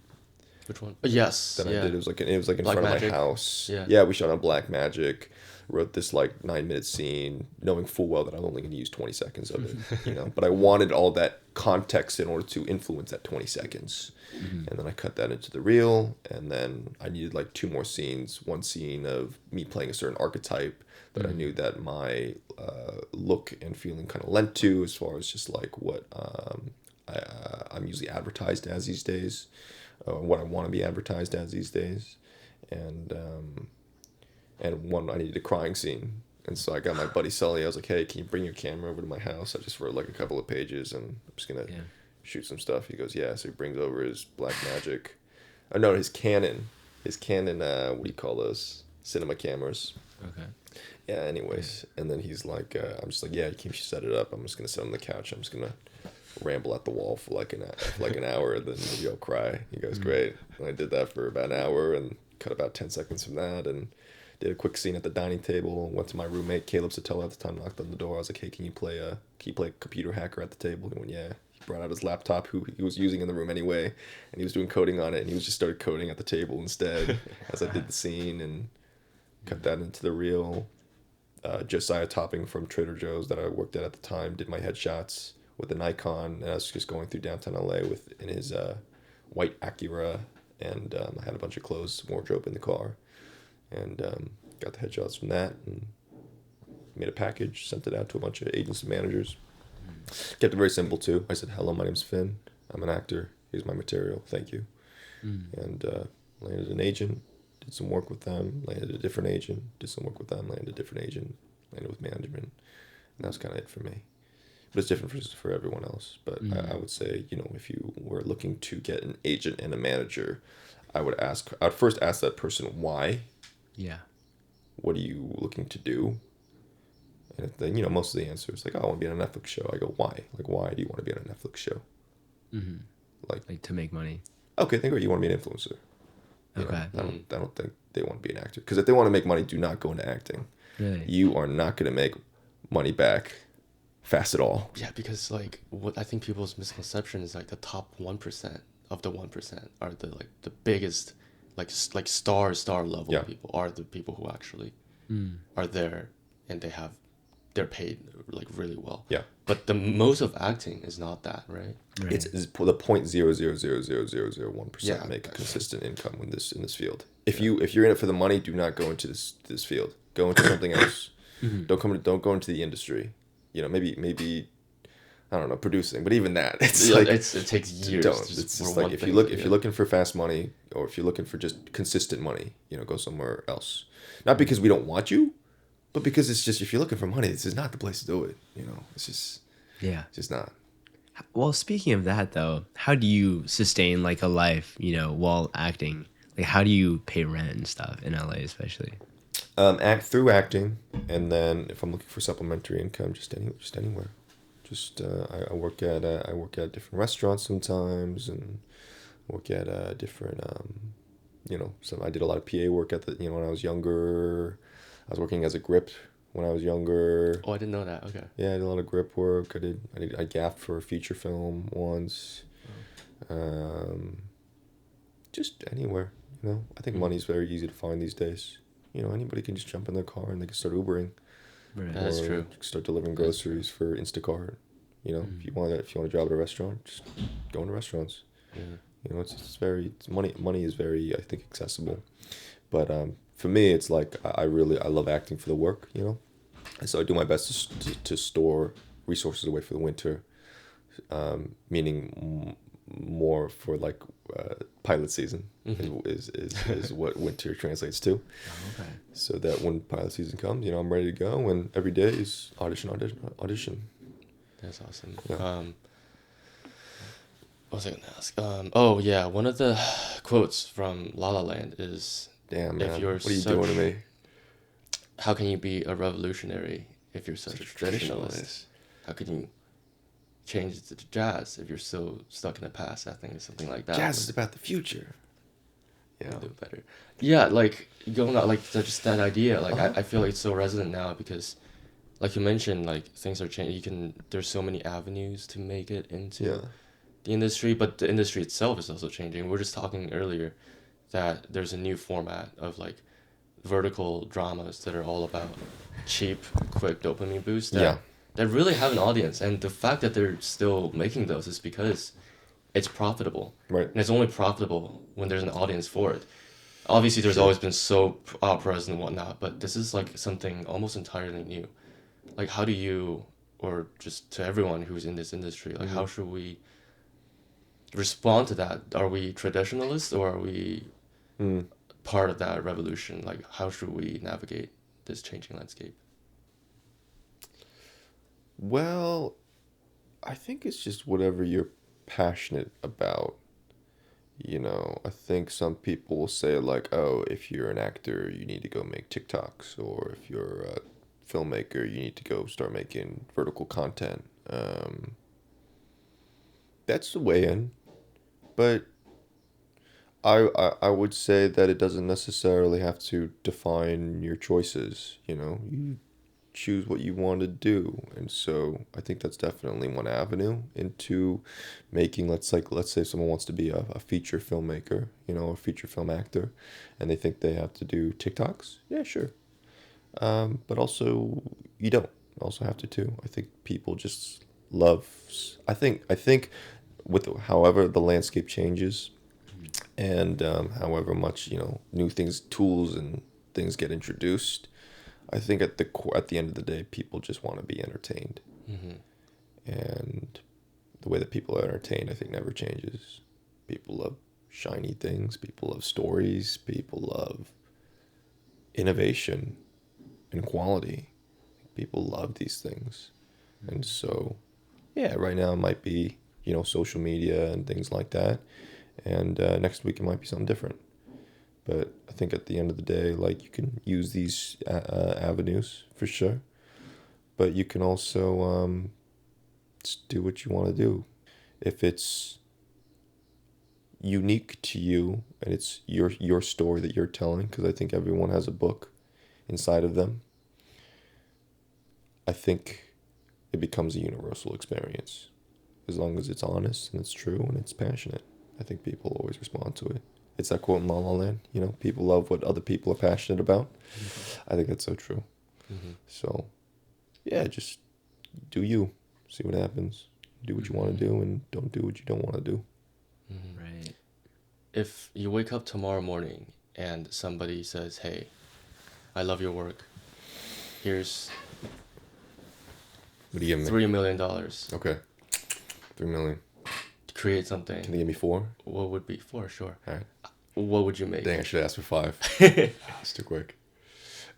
S3: Which one? Yes.
S1: That I did. It was like in
S3: Black
S1: front
S3: Magic.
S1: of my house.
S3: Yeah.
S1: We shot on Black Magic. Wrote this like 9-minute scene, knowing full well that I was only gonna use 20 seconds of it. You know, but I wanted all that context in order to influence that 20 seconds. And then I cut that into the reel, and then I needed like 2 more scenes. One scene of me playing a certain archetype that I knew that my look and feeling kind of lent to, as far as just like what I'm usually advertised as these days, what I want to be advertised as these days, and one I needed a crying scene, and so I got my buddy Sully. I was like, hey, can you bring your camera over to my house? I just wrote like a couple of pages, and I'm just gonna shoot some stuff. He goes, yeah. So he brings over his Black Magic, his Canon, what do you call those, cinema cameras. Okay. Yeah, anyways. And then he's like, I'm just like, yeah, you can set it up. I'm just going to sit on the couch. I'm just going to ramble at the wall for like an hour, and then maybe I'll cry. He goes, great. And I did that for about an hour and cut about 10 seconds from that, and did a quick scene at the dining table. Went to my roommate, Caleb Sotelo at the time, knocked on the door. I was like, hey, can you play computer hacker at the table? He went, yeah. He brought out his laptop, who he was using in the room anyway, and he was doing coding on it, and he just started coding at the table instead as I did the scene, and cut that into the reel. Josiah Topping from Trader Joe's that I worked at the time did my headshots with a Nikon, and I was just going through downtown LA in his white Acura, and I had a bunch of clothes, wardrobe in the car, and got the headshots from that, and made a package, sent it out to a bunch of agents and managers. Kept it very simple too. I said, hello, my name's Finn. I'm an actor. Here's my material. Thank you. And landed an agent. Did some work with them, landed a different agent, did some work with them, landed a different agent, landed with management. And that was kind of it for me. but it's different for everyone else. But I would say, you know, if you were looking to get an agent and a manager, I would first ask that person why.
S2: Yeah.
S1: What are you looking to do? And then, you know, most of the answer is like, oh, I want to be on a Netflix show. I go, why? Like, why do you want to be on a Netflix show?
S2: Mm-hmm.
S1: Like
S2: to make money.
S1: Okay, then great. You want to be an influencer.
S2: Okay.
S1: I don't think they want to be an actor. Because if they want to make money, do not go into acting.
S2: Really?
S1: You are not going to make money back fast at all.
S3: Yeah, because like what I think people's misconception is like the top 1% of the 1% are the biggest like star level people are the people who actually are there and they're paid like really well.
S1: Yeah.
S3: But the most of acting is not that, right?
S1: It's the 0.0000001% make a
S3: actually.
S1: consistent income in this field. If you're in it for the money, do not go into this field. Go into something else. Don't go into the industry. You know, maybe I don't know, producing, but even that, it
S3: takes years.
S1: It's just like if you're looking for fast money or if you're looking for just consistent money, you know, go somewhere else. Not because we don't want you, but because it's just if you're looking for money, this is not the place to do it. You know, it's just not.
S2: Well, speaking of that though, how do you sustain like a life, you know, while acting? Like, how do you pay rent and stuff in LA, especially?
S1: Act through acting, and then if I'm looking for supplementary income, just anywhere. Just I work at different restaurants sometimes, and work at different you know. So I did a lot of PA work when I was younger. I was working as a grip when I was younger.
S3: Oh, I didn't know that. Okay.
S1: Yeah, I did a lot of grip work. I gaffed for a feature film once. Just anywhere, you know. I think money's very easy to find these days. You know, anybody can just jump in their car and they can start Ubering.
S2: Right.
S3: That's true.
S1: Start delivering groceries for Instacart. You know, if you want a job at a restaurant, just go into restaurants.
S3: Yeah.
S1: You know, money is very, I think, accessible. But for me, it's like I love acting for the work. You know, and so I do my best to store resources away for the winter, meaning more for like pilot season is what winter translates to.
S2: Oh, okay.
S1: So that when pilot season comes, you know, I'm ready to go, and every day is audition.
S3: That's awesome.
S1: Yeah.
S3: What was I gonna ask? Oh yeah, one of the quotes from La La Land is,
S1: Damn, man,
S3: if you're
S1: what are you doing to me?
S3: How can you be a revolutionary if you're such a traditionalist?
S1: traditionalist.
S3: How can you change it to jazz if you're so stuck in the past? I think it's something like that.
S1: Jazz is about the future. Yeah.
S3: Do better. Yeah, like going out, like just that idea. Like I feel like it's so resonant now because, like you mentioned, like things are changing. There's so many avenues to make it into the industry, but the industry itself is also changing. We were just talking earlier that there's a new format of like vertical dramas that are all about cheap, quick dopamine boosts that really have an audience. And the fact that they're still making those is because it's profitable.
S1: Right.
S3: And it's only profitable when there's an audience for it. Obviously, there's always been soap operas and whatnot, but this is like something almost entirely new. Like, how do you, or just to everyone who's in this industry, like, how should we respond to that? Are we traditionalists or are we part of that revolution? Like, how should we navigate this changing landscape?
S1: Well, I think it's just whatever you're passionate about. You know, I think some people will say like, oh, if you're an actor, you need to go make TikToks, or if you're a filmmaker, you need to go start making vertical content. That's the way in, but I would say that it doesn't necessarily have to define your choices. You know, you choose what you want to do, and so I think that's definitely one avenue into making. Let's say someone wants to be a feature filmmaker, you know, a feature film actor, and they think they have to do TikToks. Yeah, sure, but also you don't also have to too. I think people just love. I think with however the landscape changes, and however much, you know, new things, tools, and things get introduced. I think at the end of the day, people just want to be entertained, and the way that people are entertained, I think, never changes. People love shiny things. People love stories. People love innovation and quality. People love these things, and so Yeah, right now it might be, social media and things like that. And next week it might be something different. But I think at the end of the day, like, you can use these avenues for sure. But you can also just do what you want to do. If it's unique to you and it's your story that you're telling, because I think everyone has a book inside of them, I think it becomes a universal experience. As long as it's honest and it's true and it's passionate, I think people always respond to it. It's that quote in La La Land, people love what other people are passionate about. Mm-hmm. I think that's so true. Mm-hmm. So, yeah, just do you. See what happens. Do what you want to do and don't do what you don't want to do.
S2: Mm-hmm. Right.
S3: If you wake up tomorrow morning and somebody says, hey, I love your work. Here's
S1: what do you give me?
S3: $3 million.
S1: Okay. $3 million.
S3: To create something.
S1: Can you give me 4?
S3: What would be 4? Sure.
S1: All right.
S3: What would you make?
S1: Dang, I should ask for 5. It's too quick.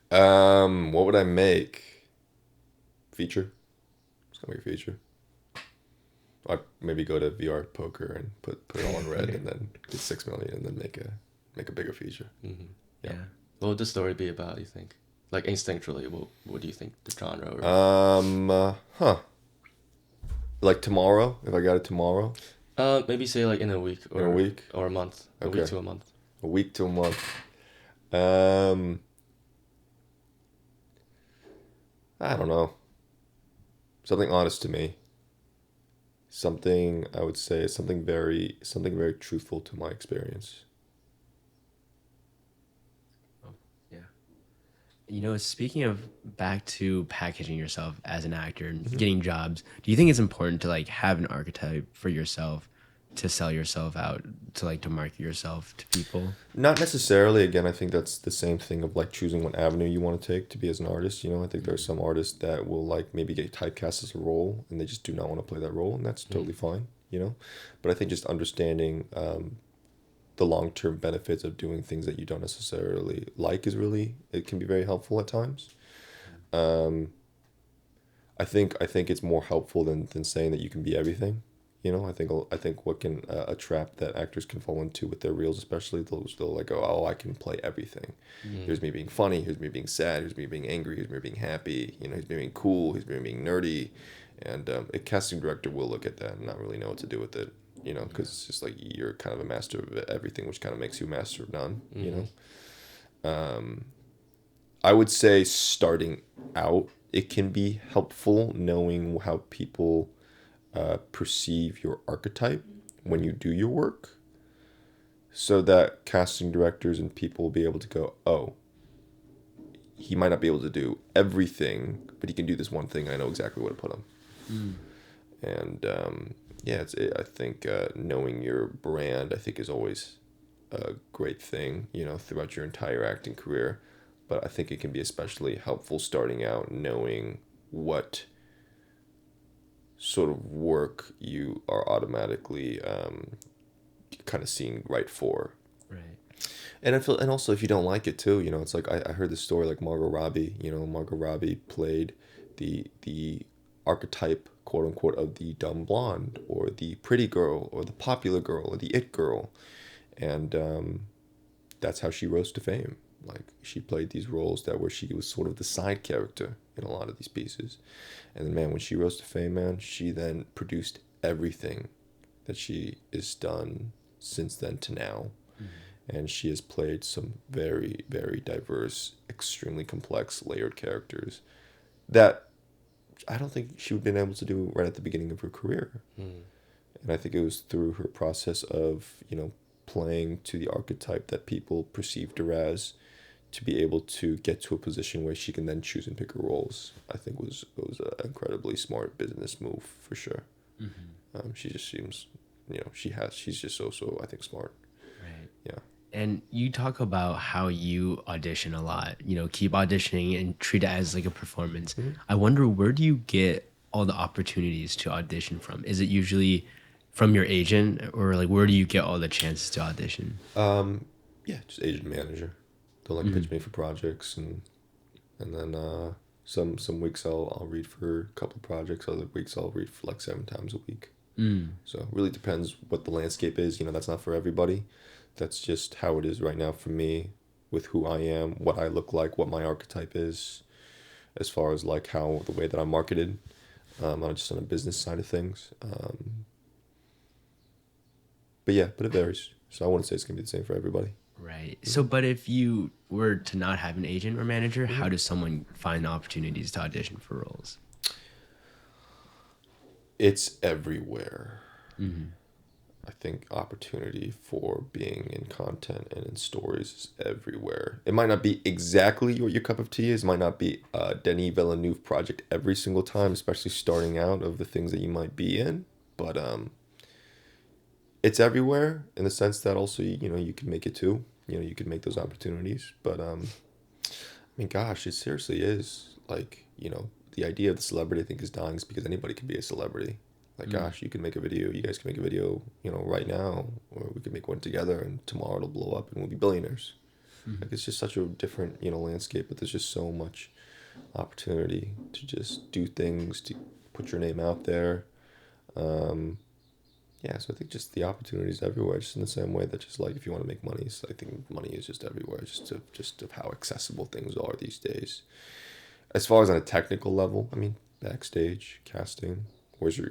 S1: What would I make? Feature. It's gonna be a feature. I'd maybe go to VR poker and put it all in red and then get 6 million and then make a bigger feature.
S3: Mm-hmm. Yeah. What would the story be about, you think? Like, instinctually, what do you think the genre? Or...
S1: Like tomorrow, if I got it tomorrow?
S3: Maybe say like in a week. Or
S1: in a week?
S3: Or a month.
S1: Okay.
S3: A week to a month.
S1: A week to a month. I don't know. Something honest to me. Something, I would say, something very truthful to my experience.
S2: Speaking of back to packaging yourself as an actor and getting jobs, do you think it's important to like have an archetype for yourself to sell yourself out, to like to market yourself to people?
S1: Not necessarily. Again, I think that's the same thing of like choosing what avenue you want to take to be as an artist. I think there are some artists that will like maybe get typecast as a role and they just do not want to play that role, and that's totally fine. But I think just understanding the long-term benefits of doing things that you don't necessarily like it can be very helpful at times. I think it's more helpful than saying that you can be everything. I think what can a trap that actors can fall into with their reels, especially, they'll like go, oh, I can play everything. Here's me being funny, here's me being sad, here's me being angry, here's me being happy, here's me being cool, here's me being nerdy, and a casting director will look at that and not really know what to do with it. Because it's just like you're kind of a master of everything, which kind of makes you a master of none. I would say starting out, it can be helpful knowing how people perceive your archetype when you do your work, so that casting directors and people will be able to go, oh, he might not be able to do everything, but he can do this one thing. I know exactly what to put him. And I think knowing your brand, I think, is always a great thing, throughout your entire acting career. But I think it can be especially helpful starting out, knowing what sort of work you are automatically kind of seen right for.
S2: Right.
S1: And also if you don't like it too, it's like I heard this story, like Margot Robbie. Margot Robbie played the archetype, quote unquote, of the dumb blonde or the pretty girl or the popular girl or the it girl, and that's how she rose to fame. Like, she played these roles where she was sort of the side character in a lot of these pieces, and then, man, when she rose to fame, man, she then produced everything that she has done since then to now. And she has played some very, very diverse, extremely complex, layered characters that I don't think she would have been able to do right at the beginning of her career. And I think it was through her process of, playing to the archetype that people perceived her as, to be able to get to a position where she can then choose and pick her roles. I think it was an incredibly smart business move for sure. She just seems, she's just so I think, smart.
S2: Right.
S1: Yeah.
S2: And you talk about how you audition a lot, keep auditioning and treat it as like a performance. I wonder, where do you get all the opportunities to audition from? Is it usually from your agent, or like where do you get all the chances to audition?
S1: Just agent, manager. They'll like pitch me for projects, and then Some weeks I'll read for a couple projects. Other weeks I'll read for like 7 times a week. So it really depends what the landscape is. That's not for everybody. That's just how it is right now for me, with who I am, what I look like, what my archetype is, as far as like how the way that I'm marketed, not just on the business side of things. But it varies. So I wouldn't say it's gonna be the same for everybody.
S2: Right. So, but if you were to not have an agent or manager, how does someone find opportunities to audition for roles?
S1: It's everywhere. I think opportunity for being in content and in stories is everywhere. It might not be exactly what your cup of tea is. It might not be a Denis Villeneuve project every single time, especially starting out of the things that you might be in. But it's everywhere in the sense that also you can make it too. You can make those opportunities. But I mean, gosh, it seriously is like the idea of the celebrity I think is dying, is because anybody can be a celebrity. Like, gosh, you can make a video. You guys can make a video, right now, or we could make one together, and tomorrow it'll blow up, and we'll be billionaires. Like, it's just such a different, landscape, but there's just so much opportunity to just do things, to put your name out there. Yeah, so I think just the opportunities everywhere, just in the same way that just like if you want to make money, so I think money is just everywhere, just of how accessible things are these days. As far as on a technical level, I mean, backstage, casting,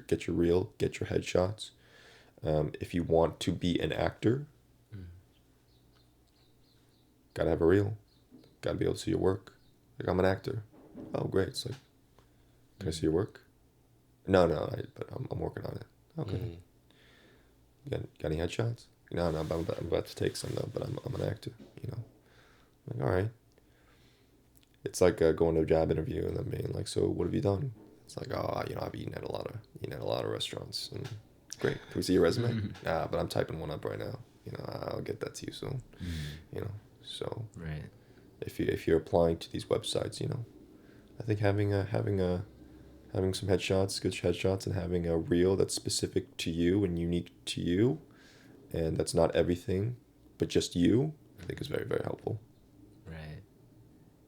S1: get your reel, get your headshots. If you want to be an actor, gotta have a reel, gotta be able to see your work. Like, I'm an actor. Oh, great. It's like, can I see your work? No, but I'm working on it. Okay. Got any headshots? No, I'm about to take some though, but I'm an actor. Like, all right. It's like going to a job interview and then being like, so what have you done? It's like, oh, I've eaten at a lot of restaurants. And great. Can we see your resume? Nah, but I'm typing one up right now. I'll get that to you soon. So
S2: Right.
S1: If you're applying to these websites, I think having some headshots, good headshots, and having a reel that's specific to you and unique to you, and that's not everything, but just you, I think is very, very helpful.
S2: Right.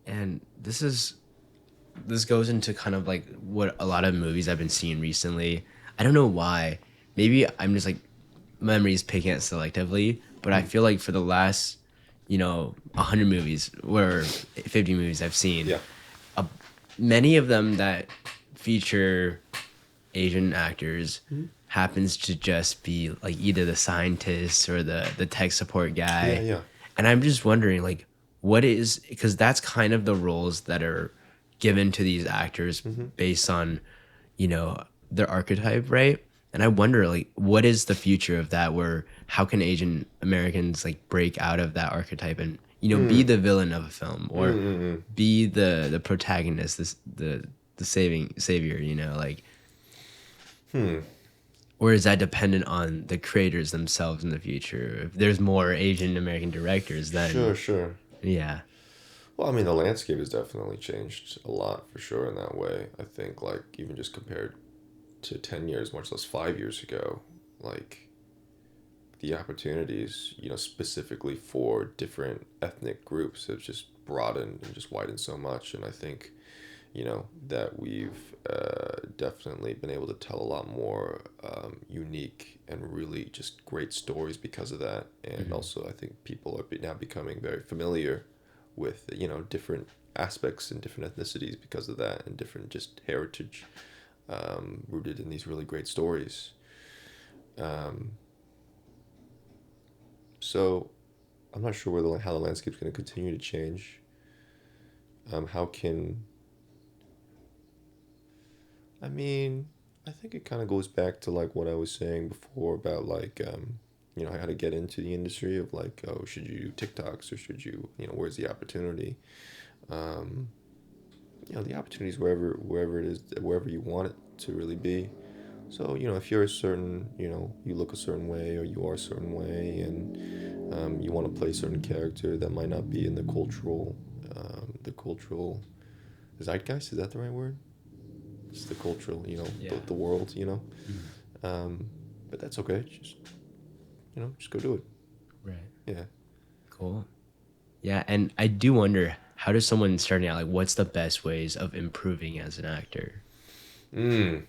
S2: And this goes into kind of like what a lot of movies I've been seeing recently. I don't know why. Maybe I'm just like memories picking it selectively, but I feel like for the last, 100 movies or 50 movies I've seen,
S1: Yeah.
S2: Many of them that feature Asian actors happens to just be like either the scientist or the tech support guy.
S1: Yeah.
S2: And I'm just wondering, like, because that's kind of the roles that are given to these actors based on, their archetype, right? And I wonder, like, what is the future of that? Where how can Asian Americans like break out of that archetype and be the villain of a film or be the protagonist, the saving savior, like. Or is that dependent on the creators themselves in the future? If there's more Asian American directors, then
S1: Sure.
S2: yeah.
S1: Well, I mean, the landscape has definitely changed a lot for sure in that way. I think, like, even just compared to 10 years, much less 5 years ago, like, the opportunities, specifically for different ethnic groups have just broadened and just widened so much. And I think, that we've definitely been able to tell a lot more unique and really just great stories because of that. And also, I think people are now becoming very familiar with, different aspects and different ethnicities because of that, and different just heritage rooted in these really great stories. So I'm not sure how the landscape's going to continue to change. I mean, I think it kind of goes back to like what I was saying before about like, how to get into the industry of like, oh, should you do TikToks or should you, where's the opportunity? The opportunity is wherever it is, wherever you want it to really be. So, if you're a certain, you look a certain way or you are a certain way and you want to play a certain character that might not be in the cultural zeitgeist, is that the right word? It's the cultural, the world, but that's okay. Just go do it.
S2: Right.
S1: Yeah.
S2: Cool. Yeah, and I do wonder how does someone starting out, like, what's the best ways of improving as an actor?
S1: It's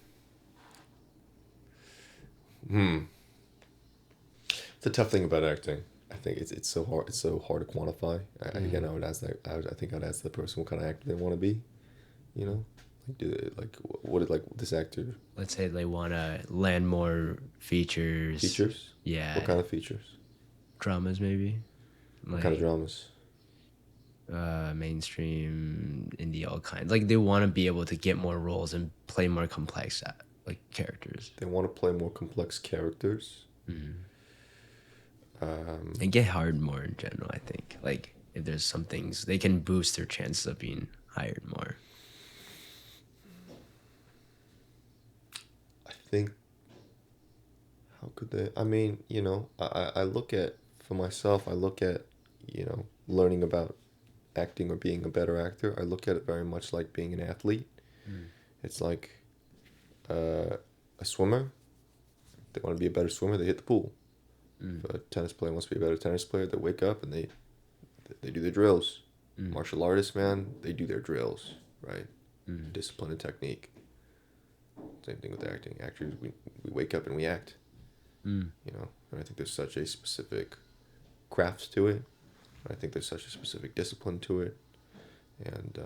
S1: a tough thing about acting. I think it's so hard. It's so hard to quantify. Again, I would ask that. I think I'd ask the person what kind of actor they want to be. You know, like what is like this actor
S2: Let's say they want to land more features.
S1: features?
S2: Yeah.
S1: What kind of features?
S2: Dramas, maybe.
S1: What kind of dramas?
S2: Mainstream, indie, all kinds. Like, they want to be able to get more roles and play more complex, like, characters.
S1: They want to play more complex characters.
S2: And get hired more in general, I think. Like, if there's some things, they can boost their chances of being hired more.
S1: I think. How could they? I mean, I look at, for myself, I look at, learning about acting or being a better actor. I look at it very much like being an athlete. It's like a swimmer. They want to be a better swimmer, they hit the pool. If a tennis player wants to be a better tennis player, they wake up and they do their drills. Martial artists, man, they do their drills, right? Discipline and technique. Same thing with acting. Actors, we wake up and we act. And I think there's such a specific craft to it. I think there's such a specific discipline to it. And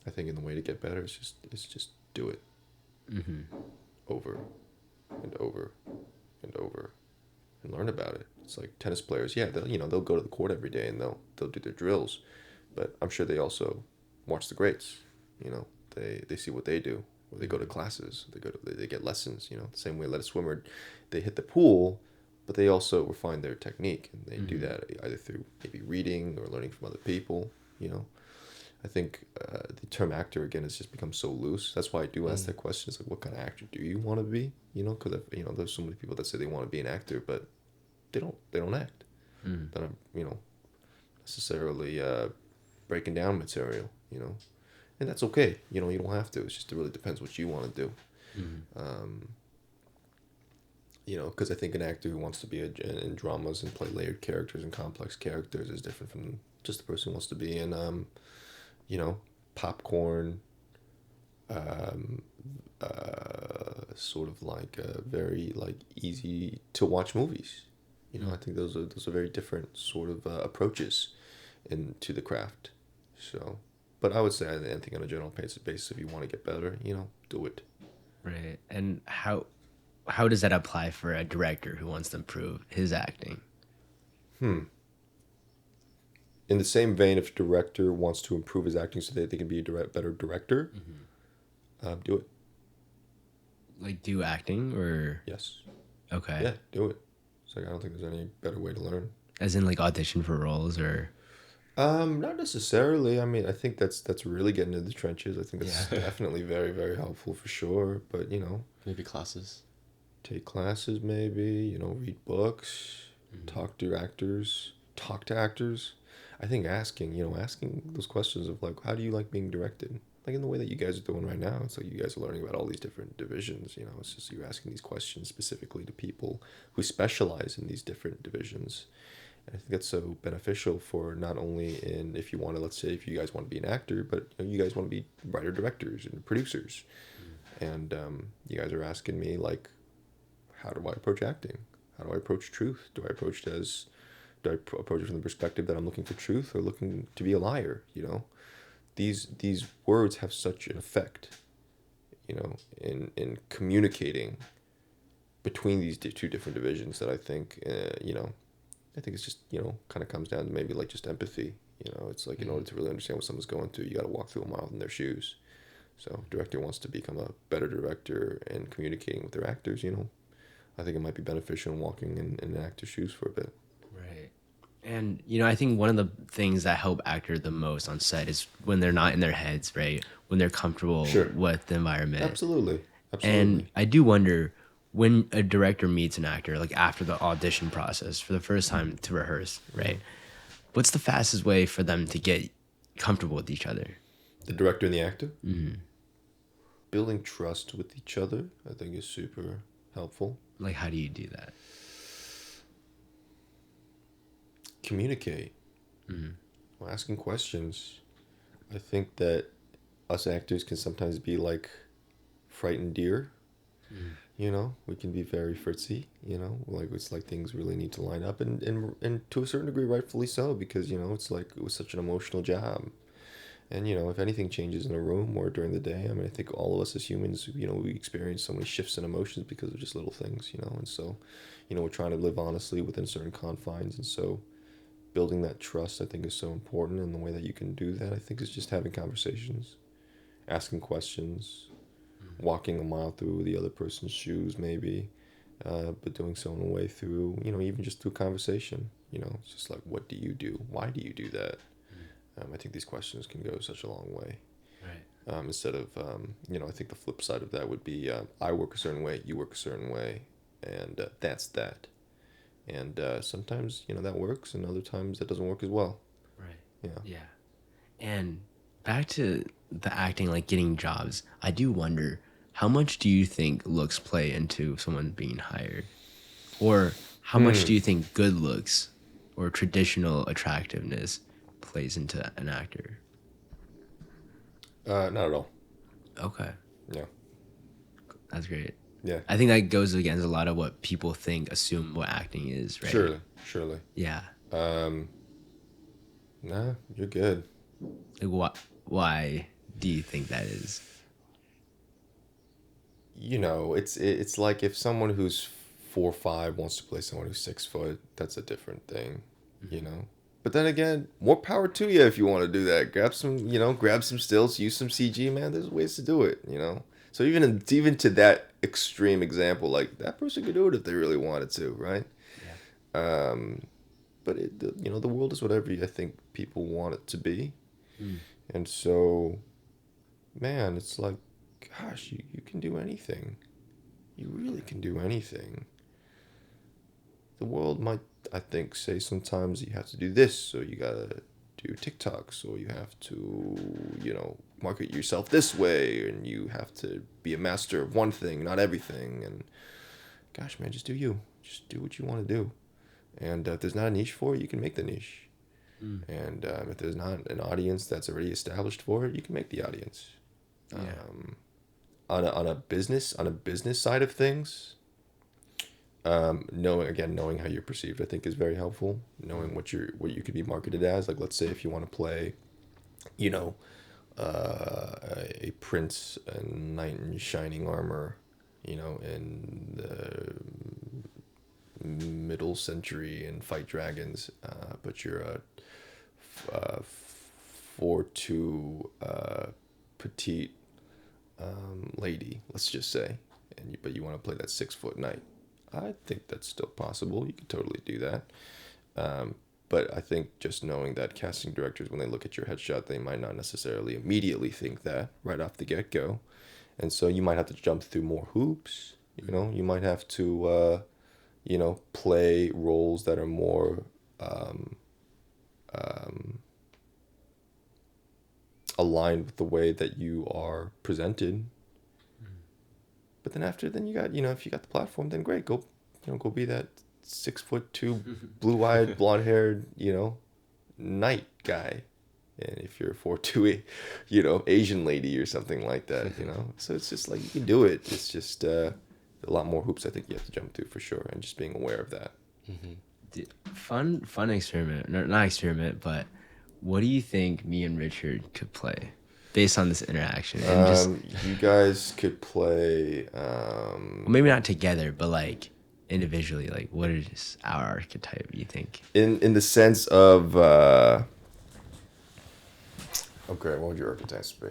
S1: I think in the way to get better is just do it. Over and over and over and learn about it. It's like tennis players, yeah, they'll go to the court every day and they'll do their drills, but I'm sure they also watch the greats. They see what they do, or they go to classes, they get lessons. The same way let a swimmer, they hit the pool, but they also refine their technique, and they do that either through maybe reading or learning from other people. I think the term actor, again, has just become so loose. That's why I do ask that question. It's like, what kind of actor do you want to be? Because there's so many people that say they want to be an actor, but they don't act. That I'm necessarily breaking down material. And that's okay. You don't have to. It's just, it really depends what you want to do. Because I think an actor who wants to be in dramas and play layered characters and complex characters is different from just the person who wants to be in popcorn, sort of like very like easy to watch movies. I think those are very different sort of approaches into the craft. So, but I would say I think on a general basis, if you want to get better, do it.
S2: Right. And how does that apply for a director who wants to improve his acting?
S1: In the same vein, if a director wants to improve his acting so that they can be a better director, do it.
S2: Like, do acting, or?
S1: Yes.
S2: Okay.
S1: Yeah, do it. It's like, I don't think there's any better way to learn.
S2: As in, like, audition for roles, or?
S1: Not necessarily. I mean, I think that's really getting into the trenches. I think that's definitely very, very helpful for sure. But,
S3: maybe classes.
S1: Take classes, maybe, read books, talk to actors. I think asking those questions of like, how do you like being directed? Like in the way that you guys are doing right now, it's like you guys are learning about all these different divisions. It's just you're asking these questions specifically to people who specialize in these different divisions. And I think that's so beneficial for not only in, if you want to, let's say if you guys want to be an actor, but you guys want to be writer directors and producers. And you guys are asking me like, how do I approach acting? How do I approach truth? Do I approach it from the perspective that I'm looking for truth or looking to be a liar? These words have such an effect, in communicating between these two different divisions that I think, I think it's just, kind of comes down to maybe like just empathy. It's like in order to really understand what someone's going through, you got to walk through a mile in their shoes. So director wants to become a better director and communicating with their actors, I think it might be beneficial in walking in an actor's shoes for a bit.
S2: Right. And, I think one of the things that help actor the most on set is when they're not in their heads, right? When they're comfortable with the environment.
S1: Absolutely.
S2: And I do wonder, when a director meets an actor, like after the audition process for the first time to rehearse, right? What's the fastest way for them to get comfortable with each other?
S1: The director and the actor? Building trust with each other, I think, is super helpful.
S2: Like, how do you do that?
S1: Communicate. Asking questions. I think that us actors can sometimes be like frightened deer. You know, we can be very fritzy. You know, like it's like things really need to line up, and to a certain degree, rightfully so, because you know it's like it was such an emotional job. And you know, if anything changes in a room or during the day, I mean, I think all of us as humans, you know, we experience so many shifts in emotions because of just little things, you know. And so, you know, we're trying to live honestly within certain confines, and so building that trust, I think, is so important. And the way that you can do that, I think, is just having conversations, asking questions, walking a mile through the other person's shoes, maybe, but doing so in a way through, you know, even just through conversation. You know, it's just like, what do you do? Why do you do that? I think these questions can go such a long way.
S2: Right.
S1: Instead of, you know, I think the flip side of that would be I work a certain way, you work a certain way, and that's that. And sometimes, you know, that works, and other times that doesn't work as well.
S2: Right.
S1: Yeah.
S2: Yeah. And back to the acting, like getting jobs, I do wonder, how much do you think looks play into someone being hired? Or how much do you think good looks or traditional attractiveness plays into an actor?
S1: Not at all.
S2: Okay.
S1: Yeah.
S2: That's great.
S1: Yeah.
S2: I think that goes against a lot of what people assume what acting is, right?
S1: Surely.
S2: Yeah.
S1: Nah, you're good.
S2: Like, why do you think that is?
S1: You know, it's like if someone who's 4'5" wants to play someone who's 6 foot, that's a different thing, you know. But then again, more power to you if you want to do that. Grab some stills, use some CG, man. There's ways to do it, you know. So even to that extreme example, like that person could do it if they really wanted to, right?
S2: Yeah.
S1: But you know, the world is whatever I think people want it to be,
S2: Mm.
S1: and so, man, it's like, gosh, you can do anything. You really can do anything. The world might, I think, say sometimes you have to do this, or you gotta do TikToks, or you have to, you know, market yourself this way, and you have to be a master of one thing, not everything. And gosh, man, just do you. Just do what you want to do. And if there's not a niche for it, you can make the niche.
S2: Mm.
S1: And if there's not an audience that's already established for it, you can make the audience.
S2: Yeah.
S1: On a business side of things, knowing how you're perceived, I think, is very helpful. Knowing what you could be marketed as. Like, let's say if you want to play, you know, a prince, a knight in shining armor, you know, in the middle century and fight dragons, but you're a 4'2" petite lady, let's just say, but you want to play that 6 foot knight. I think that's still possible. You could totally do that. But I think just knowing that casting directors, when they look at your headshot, they might not necessarily immediately think that right off the get go, and so you might have to jump through more hoops. You know, you might have to, you know, play roles that are more aligned with the way that you are presented. But then you got, you know, if you got the platform, then great, go be that 6'2", blue-eyed, blonde-haired, you know, knight guy. And if you're a 4'2", you know, Asian lady or something like that, you know. So it's just like you can do it. It's just a lot more hoops I think you have to jump through for sure, and just being aware of that.
S2: Fun experiment. No, not experiment, but what do you think me and Richard could play based on this interaction? And
S1: you guys could play.
S2: well, maybe not together, but like individually. Like, what is our archetype? You think?
S1: In the sense of. Okay, what would your archetypes be?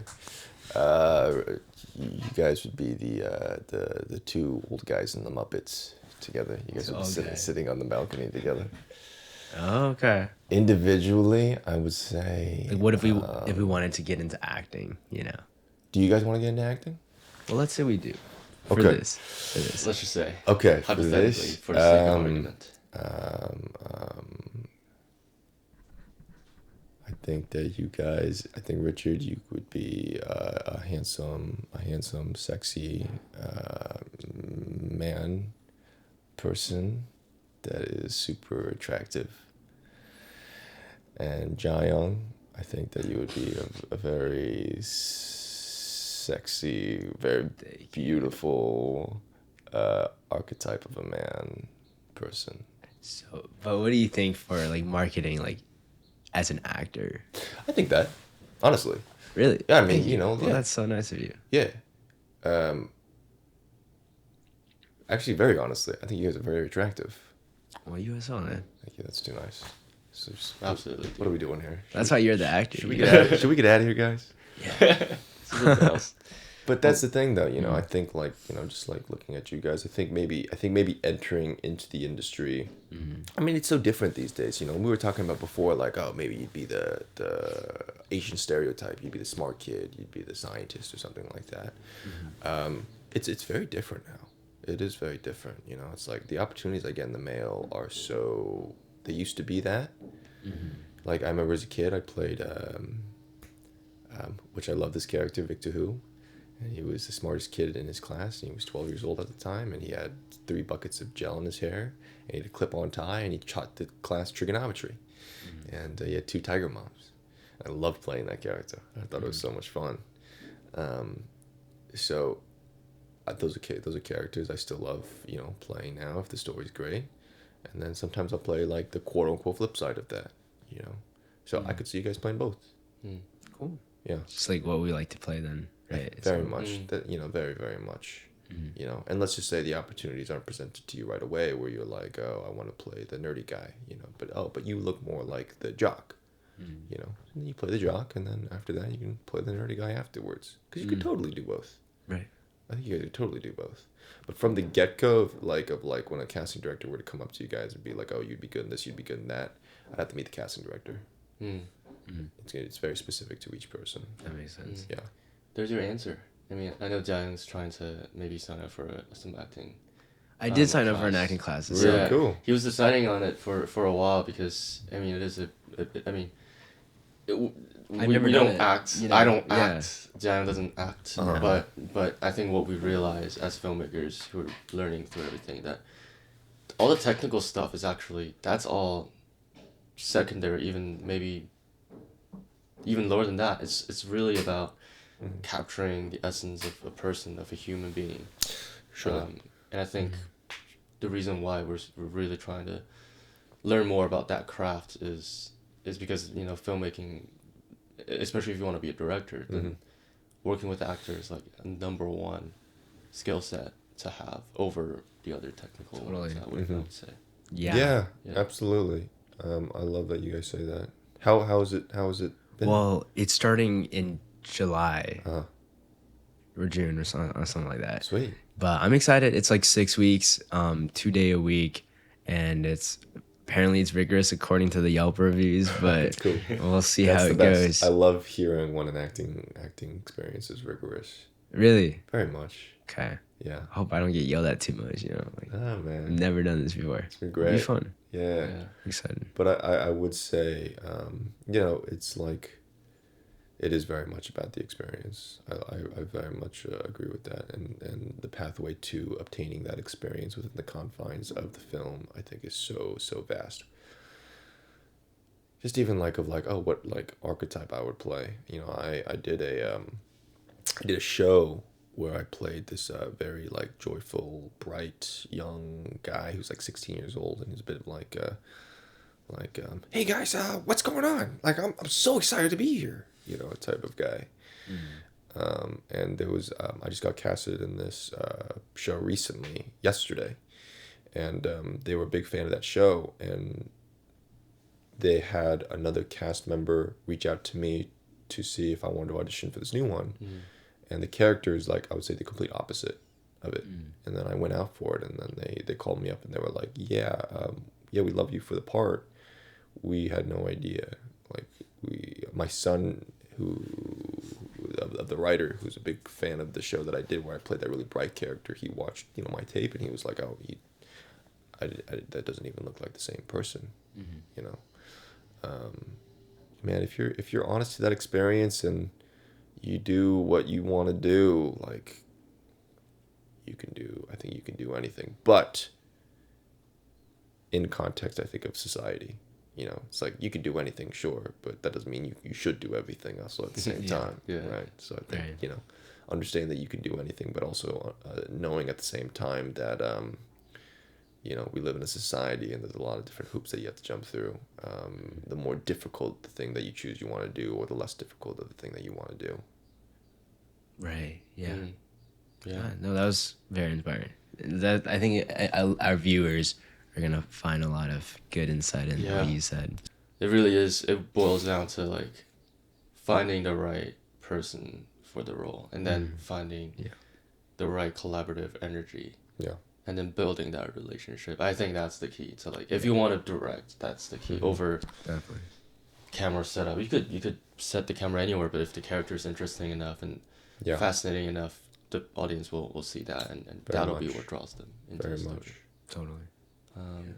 S1: You guys would be the two old guys in the Muppets together. You guys would be sitting on the balcony together.
S2: Oh, okay.
S1: Individually, I would say.
S2: Like, what if we wanted to get into acting? You know.
S1: Do you guys want to get into acting?
S2: Well, let's say we do. For
S1: Okay.
S2: this.
S3: Let's just say.
S1: Okay.
S3: Hypothetically, for the sake of argument.
S1: I think Richard, you would be a handsome, sexy person that is super attractive. And Jaeyoung, I think that you would be a very sexy, very beautiful archetype of a man person.
S2: So, but what do you think for like marketing, like as an actor?
S1: I think that, honestly.
S2: Really?
S1: Yeah, I mean,
S2: Thank
S1: you know,
S2: Well,
S1: yeah.
S2: that's so nice of you.
S1: Yeah. Actually, very honestly, I think you guys are very attractive.
S2: Well, you as well, man.
S1: Thank you. That's too nice. So
S3: Absolutely.
S1: What are we doing here?
S2: That's why you're the actor.
S1: Should we get out of here, guys?
S3: Something else.
S1: But that's the thing, though. You know, I think like just like looking at you guys, I think maybe entering into the industry. I mean, it's so different these days. You know, we were talking about before, like, oh, maybe you'd be the Asian stereotype. You'd be the smart kid. You'd be the scientist or something like that. It's very different now. It is very different. You know, it's like the opportunities I get in the mail are so. They used to be that. Like I remember as a kid, I played, which I love this character, Victor Hu. And he was the smartest kid in his class, and he was 12 years old at the time, and he had 3 buckets of gel in his hair, and he had a clip-on tie, and he taught the class trigonometry. And he had 2 tiger moms. I loved playing that character. I thought it was so much fun. So those are characters I still love, you know, playing now if the story's great. And then sometimes I'll play like the quote-unquote flip side of that, you know. So I could see you guys playing both.
S2: Cool.
S1: Yeah.
S2: Just like what we like to play then, right?
S1: Very much. That, you know, very, very much. You know, and let's just say the opportunities aren't presented to you right away where you're like, oh, I want to play the nerdy guy, you know, but you look more like the jock, you know, and then you play the jock, and then after that you can play the nerdy guy afterwards, because you could totally do both.
S2: Right.
S1: I think you guys could totally do both. But from the get-go of like when a casting director were to come up to you guys and be like, oh, you'd be good in this, you'd be good in that, I'd have to meet the casting director. It's very specific to each person.
S2: That makes sense.
S1: Yeah.
S3: There's your answer. I mean, I know Jiang's trying to maybe sign up for some acting.
S2: I did sign up for an
S3: class.
S2: acting class.
S1: Really?
S3: Yeah,
S1: cool.
S3: He was deciding on it for a while because I mean it is I mean.
S2: I've never
S3: we
S2: done
S3: don't
S2: it,
S3: act.
S2: you know,
S3: I don't
S2: yeah.
S3: act. Jiang doesn't act.
S1: Uh-huh.
S3: But I think what we realize as filmmakers who are learning through everything, that all the technical stuff is actually, that's all secondary, even lower than that. It's really about capturing the essence of a person, of a human being.
S1: Sure.
S3: And I think the reason why we're really trying to learn more about that craft is because, you know, filmmaking, especially if you want to be a director, then working with actors is like a number one skill set to have over the other technical ones, I would say.
S2: Yeah.
S1: Yeah, absolutely. I love that you guys say that. How is it been?
S2: Well, it's starting in July
S1: Uh-huh.
S2: or June or something like that.
S1: Sweet.
S2: But I'm excited. It's like 6 weeks, 2 day a week, and apparently it's rigorous according to the Yelp reviews, but
S1: Cool.
S2: we'll see
S1: That's
S2: how
S1: the
S2: it
S1: best.
S2: goes.
S1: I love hearing when an acting experience is rigorous.
S2: Really?
S1: Very much.
S2: Okay.
S1: Yeah.
S2: I hope I don't get yelled at too much, you know. Like,
S1: Oh
S2: I've
S1: man.
S2: never done this before.
S1: It's been
S2: It'll
S1: great.
S2: be fun.
S1: Yeah.
S3: Yeah.
S2: Excited.
S1: But I would say, you know, it's like, it is very much about the experience. I very much agree with that. And the pathway to obtaining that experience within the confines of the film, I think, is so vast. Just even what like archetype I would play. You know, I did a show where I played this very like joyful, bright, young guy who's like 16 years old, and he's a bit of like hey guys, what's going on? Like I'm so excited to be here, you know, type of guy. And there was I just got casted in this show recently, yesterday, and they were a big fan of that show, and they had another cast member reach out to me to see if I wanted to audition for this new one. And the character is like, I would say, the complete opposite of it. And then I went out for it, and then they called me up and they were like, yeah, we love you for the part. We had no idea. Like my son, of the writer, who's a big fan of the show that I did where I played that really bright character, he watched, you know, my tape, and he was like, oh, that doesn't even look like the same person, you know. Man, if you're honest to that experience and you do what you want to do, like, I think you can do anything. But in context, I think, of society, you know, it's like you can do anything, sure, but that doesn't mean you should do everything also at the same
S2: Yeah.
S1: time,
S3: Yeah.
S1: right? So I think,
S2: Right.
S1: you know, understand that you can do anything, but also knowing at the same time that, you know, we live in a society and there's a lot of different hoops that you have to jump through. The more difficult the thing that you choose you want to do, or the less difficult of the thing that you want to do.
S2: Right. Yeah.
S3: Mm. Yeah.
S2: No, that was very inspiring. That I think our viewers are gonna find a lot of good insight in
S3: Yeah.
S2: what you said.
S3: It really is. It boils down to like finding the right person for the role, and then finding the right collaborative energy.
S1: Yeah.
S3: And then building that relationship. I think that's the key to like if you want to direct, that's the key over
S2: Definitely.
S3: camera setup. You could set the camera anywhere, but if the character is interesting enough and
S1: Yeah.
S3: fascinating enough, the audience will see that, and
S1: Very
S3: that'll be
S1: much.
S3: what draws them into
S1: Very
S3: the story.
S1: much.
S2: Totally.
S3: Um,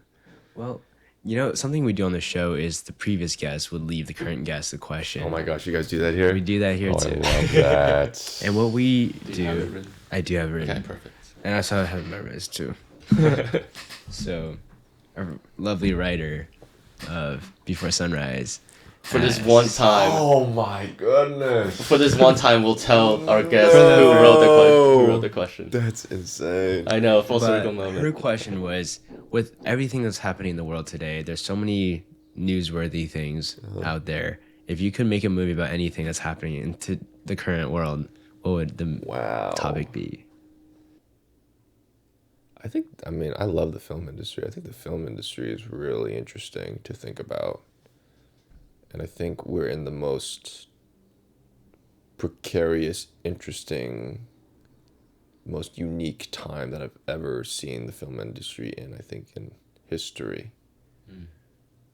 S2: Well, you know, something we do on the show is the previous guest would leave the current guest a question.
S1: Oh my gosh, you guys do that here?
S2: We do that here
S1: Oh,
S2: too.
S1: I love that.
S2: And what we
S3: do you have it written?
S2: I do have it written.
S3: Okay, perfect.
S2: And I also have memorized too. So, a lovely writer of Before Sunrise.
S3: For this one time,
S1: Oh my goodness.
S3: for this one time, we'll tell our guest
S2: No.
S3: who wrote the question.
S1: That's insane.
S3: I know, full
S2: But
S3: circle moment.
S2: her question was, with everything that's happening in the world today, there's so many newsworthy things out there. If you could make a movie about anything that's happening into the current world, what would the
S1: Wow.
S2: topic be?
S1: I mean, I love the film industry. I think the film industry is really interesting to think about. And I think we're in the most precarious, interesting, most unique time that I've ever seen the film industry in, I think, in history.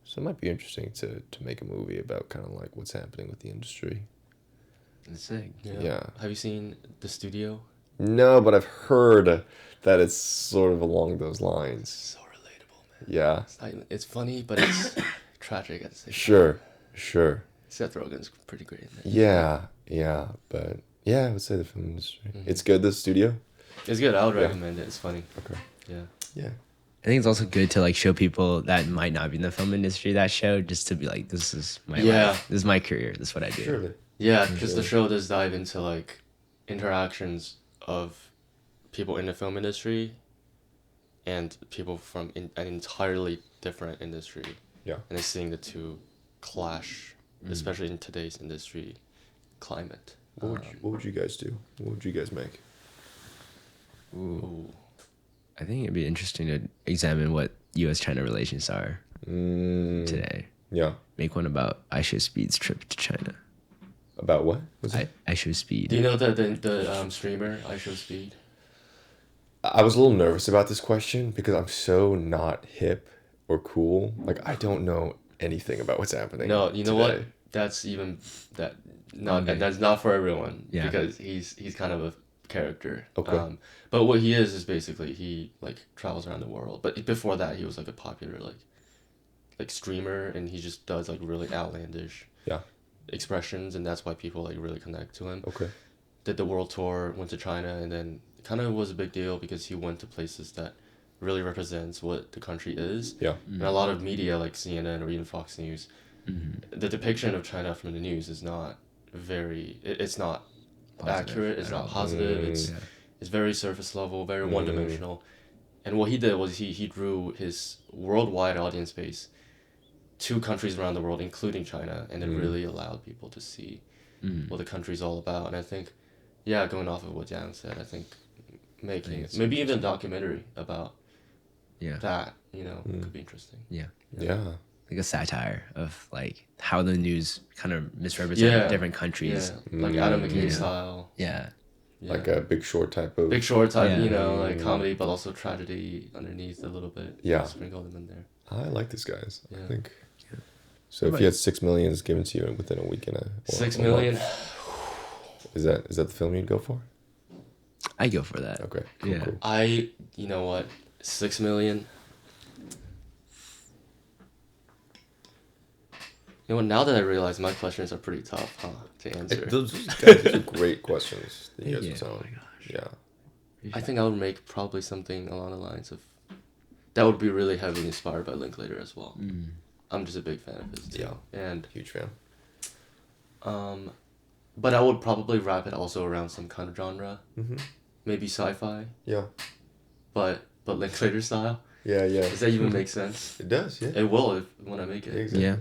S1: So it might be interesting to make a movie about kind of like what's happening with the industry.
S2: That's sick.
S1: Yeah.
S3: Have you seen The Studio?
S1: No, but I've heard that it's sort of along those lines.
S3: So relatable, man.
S1: Yeah.
S3: It's funny, but it's tragic at the same time.
S1: Sure.
S3: Seth Rogen's pretty great in it.
S1: Yeah, but yeah, I would say the film industry. It's good, the studio.
S3: It's good. I would
S1: Yeah.
S3: recommend it. It's funny.
S1: Okay.
S3: Yeah.
S1: Yeah.
S2: I think it's also good to like show people that might not be in the film industry that show, just to be like, this is my life. This is my career. This is what I do.
S1: Surely.
S3: Yeah, because the show does dive into like interactions of people in the film industry and people from an entirely different industry.
S1: Yeah.
S3: And then seeing the two clash, especially in today's industry climate.
S1: What would you guys do? What would you guys make?
S3: Ooh.
S2: I think it'd be interesting to examine what U.S.-China relations are today.
S1: Yeah.
S2: Make one about Aisha Speed's trip to China.
S1: About what? Was it?
S2: Aisha Speed.
S3: Do you know the streamer I Show Speed?
S1: I was a little nervous about this question because I'm so not hip or cool. Like, I don't know anything about what's happening.
S3: No, you know
S1: today.
S3: what? That's not
S2: Okay.
S3: that's not for everyone.
S2: Yeah.
S3: Because he's kind of a character.
S1: Okay.
S3: But what he is basically he like travels around the world. But before that, he was like a popular like streamer, and he just does like really outlandish
S1: Yeah.
S3: expressions, and that's why people like really connect to him.
S1: Okay.
S3: Did the world tour, went to China, and then it kind of was a big deal because he went to places that really represents what the country is.
S1: Yeah.
S3: And a lot of media like CNN or even Fox News, the depiction of China from the news is not it's not
S2: Positive
S3: accurate, it's
S2: at
S3: not
S2: all.
S3: positive,
S2: Yeah.
S3: it's very surface level, very one-dimensional. And what he did was he drew his worldwide audience base to countries around the world, including China, and it really allowed people to see what the country's all about. And I think, yeah, going off of what Yang said, I think making maybe even a documentary about that, could be interesting.
S2: Yeah.
S1: Yeah.
S2: Like a satire of like how the news kind of misrepresents different countries.
S3: Yeah, like Adam McKay style.
S2: Yeah.
S3: Yeah.
S1: Like a Big Short type of.
S3: Big Short type,
S2: Yeah.
S3: like comedy, but also tragedy underneath a little bit.
S1: Yeah.
S3: Sprinkle them in there.
S1: I like this, guys. I
S3: Yeah.
S1: think. So if you had 6 million given to you within a week and
S3: 6 million.
S1: is that the film you'd go for?
S2: I go for that.
S1: Okay.
S2: Yeah.
S3: Cool. You know what? 6 million. You know what? Now that I realize my questions are pretty tough, to answer.
S1: Those are great questions that you guys
S2: Yeah.
S1: are telling.
S2: Oh my gosh.
S1: Yeah.
S3: I think I would make probably something along the lines of that would be really heavily inspired by Linklater as well. I'm just a big fan of his too.
S1: Yeah.
S3: And
S1: Huge fan.
S3: but I would probably wrap it also around some kind of genre.
S1: Mm-hmm.
S3: Maybe sci-fi,
S1: Yeah.
S3: but Linklater style.
S1: Yeah, yeah.
S3: Does that even make sense?
S1: It does, yeah.
S3: It will when I make it.
S1: Exactly.
S2: Yeah.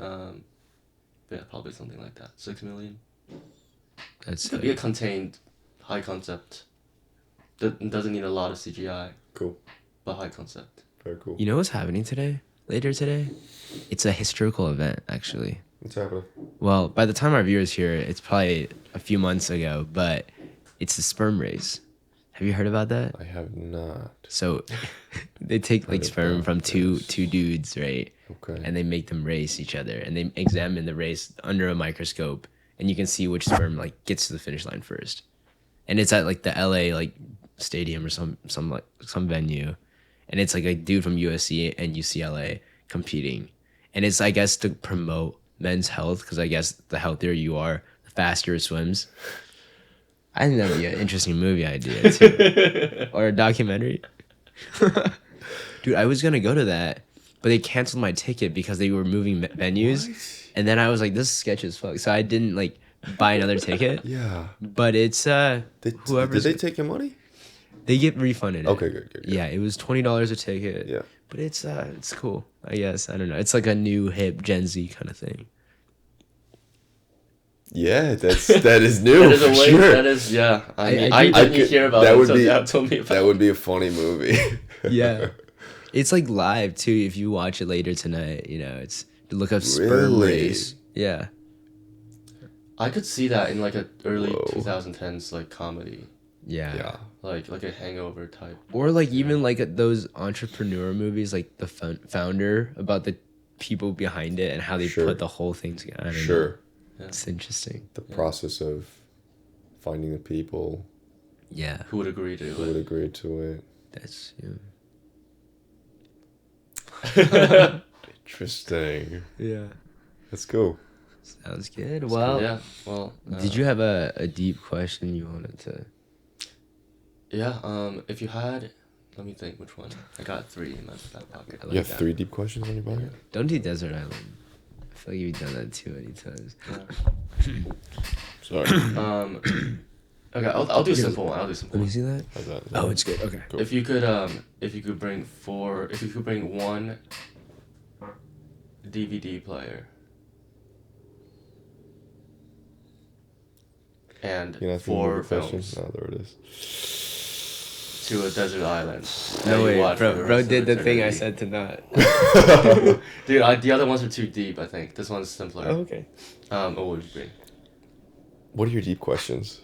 S3: But yeah, probably something like that. 6 million.
S2: That's
S3: Could be a contained, high concept. That doesn't need a lot of CGI,
S1: Cool.
S3: but high concept.
S1: Very cool.
S2: You know what's happening today? Later today? It's a historical event, actually.
S1: What's happening?
S2: Well, by the time our viewers hear it, it's probably a few months ago, but it's the Sperm Race. Have you heard about that?
S1: I have not.
S2: So they take like
S1: Heard
S2: sperm
S1: about
S2: from two
S1: this.
S2: dudes, right?
S1: Okay.
S2: And they make them race each other, and they examine the race under a microscope, and you can see which sperm like gets to the finish line first. And it's at like the LA like stadium or some venue, and it's like a dude from USC and UCLA competing, and it's I guess to promote men's health, because I guess the healthier you are, the faster it swims. I think that would be an interesting movie idea too. Or a documentary. Dude, I was gonna go to that, but they canceled my ticket because they were moving venues.
S1: What?
S2: And then I was like, this is sketch as fuck. So I didn't like buy another ticket.
S1: Yeah.
S2: But it's
S1: Did
S2: whoever's
S1: they take your money?
S2: they get refunded.
S1: Okay, good.
S2: Yeah, it was $20 a ticket.
S1: Yeah.
S2: But it's cool, I guess. I don't know. It's like a new hip Gen Z kind of thing.
S1: Yeah, that is new.
S3: That is a
S1: for
S3: way.
S1: sure.
S3: That is yeah. I mean,
S2: I
S3: I
S2: do-
S3: didn't
S1: could-
S3: hear about
S1: that
S3: it
S1: would
S3: until
S1: be-
S3: Dad told me about
S1: That would be a funny movie.
S2: Yeah. It's like live too. If you watch it later tonight, you know, it's look up Sperm
S1: Really?
S2: Race. Yeah.
S3: I could see that in like a early
S1: Whoa.
S3: 2010s like comedy,
S2: Yeah.
S1: Yeah.
S3: like a Hangover type.
S2: Or like even like those entrepreneur movies, like the founder, about the people behind it and how they
S1: Sure.
S2: put the whole thing together. I don't know.
S1: Sure.
S2: It's interesting.
S1: The process of finding the people
S2: Yeah.
S3: Who would agree to
S1: who would
S3: it?
S1: agree to it.
S2: That's
S1: Interesting.
S2: yeah.
S1: Let's go.
S2: Sounds good. Well,
S3: yeah. Well,
S2: did you have a deep question you wanted to?
S3: Yeah. If you had, let me think. Which one? I got 3 in my back pocket.
S2: I like
S1: You have
S2: that.
S1: 3 deep questions on your bucket?
S2: Don't do Desert Island. I feel like you've done that too many times.
S1: Sorry.
S3: Okay, I'll do a simple one. I'll do a simple
S2: Let me
S3: one.
S2: see that.
S1: How's that?
S2: Oh, it's good. Okay.
S1: Cool.
S3: If you could bring one DVD player and
S1: You're not
S3: 4
S1: thinking of a question?
S3: films
S1: Oh, there it is.
S3: to a desert island. that
S2: No
S3: you
S2: way,
S3: watch for the
S2: bro
S3: rest
S2: did
S3: of
S2: the thing I
S3: eternity.
S2: said to not.
S3: Dude, the other ones are too deep. I think this one's simpler.
S2: Oh, okay.
S3: What would you bring?
S1: What are your deep questions?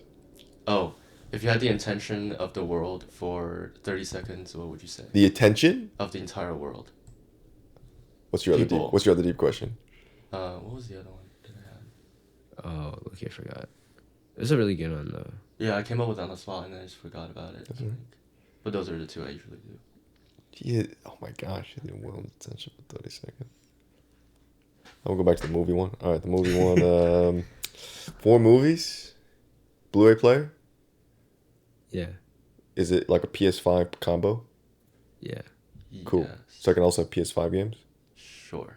S3: Oh, if you had the intention of the world for 30 seconds, what would you say?
S1: The attention?
S3: Of the entire world.
S1: What's your
S3: People.
S1: other deep question?
S3: What was the other one that I had?
S2: Oh, okay, I forgot. It was a really good one though.
S3: Yeah, I came up with it on the spot and then I just forgot about it. I
S1: That's all right.
S3: think. But those are the 2 I usually do.
S1: Yeah. Oh my gosh, you didn't will attention for 30 seconds. I'll go back to the movie one. All right, the movie one. 4 movies. Blu-ray player.
S2: Yeah.
S1: Is it like a PS5 combo?
S2: Yeah.
S1: Cool.
S3: Yes.
S1: So I can also have PS5 games.
S3: Sure.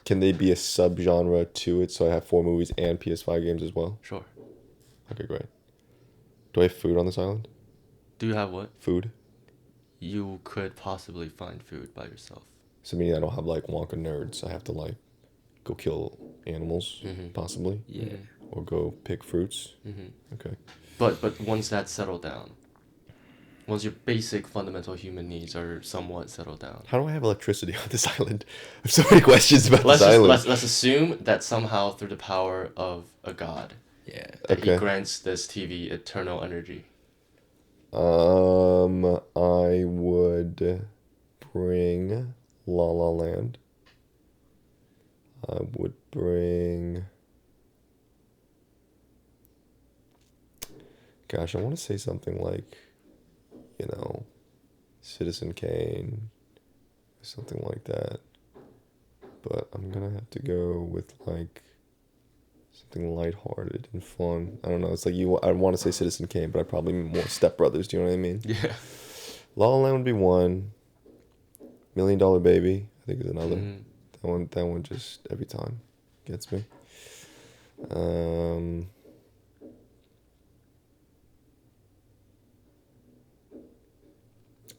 S1: Can they be a subgenre to it? So I have 4 movies and PS5 games as well.
S3: Sure.
S1: Okay, great. Do I have food on this island?
S3: Do you have what?
S1: Food.
S3: You could possibly find food by yourself.
S1: So meaning I don't have like Wonka nerds. I have to like go kill animals,
S3: Mhm.
S1: possibly,
S2: Yeah.
S1: or go pick fruits.
S3: Mm-hmm.
S1: Okay.
S3: But once that's settled down, once your basic fundamental human needs are somewhat settled down,
S1: How do I have electricity on this island? I have so many questions about
S3: let's
S1: this
S3: just
S1: island.
S3: let's assume that somehow through the power of a god,
S2: Yeah.
S3: that he
S1: Okay.
S3: grants this TV eternal energy.
S1: I would bring La La Land. I would bring. Gosh, I want to say something like, Citizen Kane, or something like that. But I'm gonna have to go with like something lighthearted and fun. I don't know. It's like I want to say Citizen Kane, but I probably mean more Step Brothers. Do you know what I mean?
S3: Yeah.
S1: La La Land would be one. $1 Million Baby, I think, is another.
S3: Mhm.
S1: That That one just every time gets me.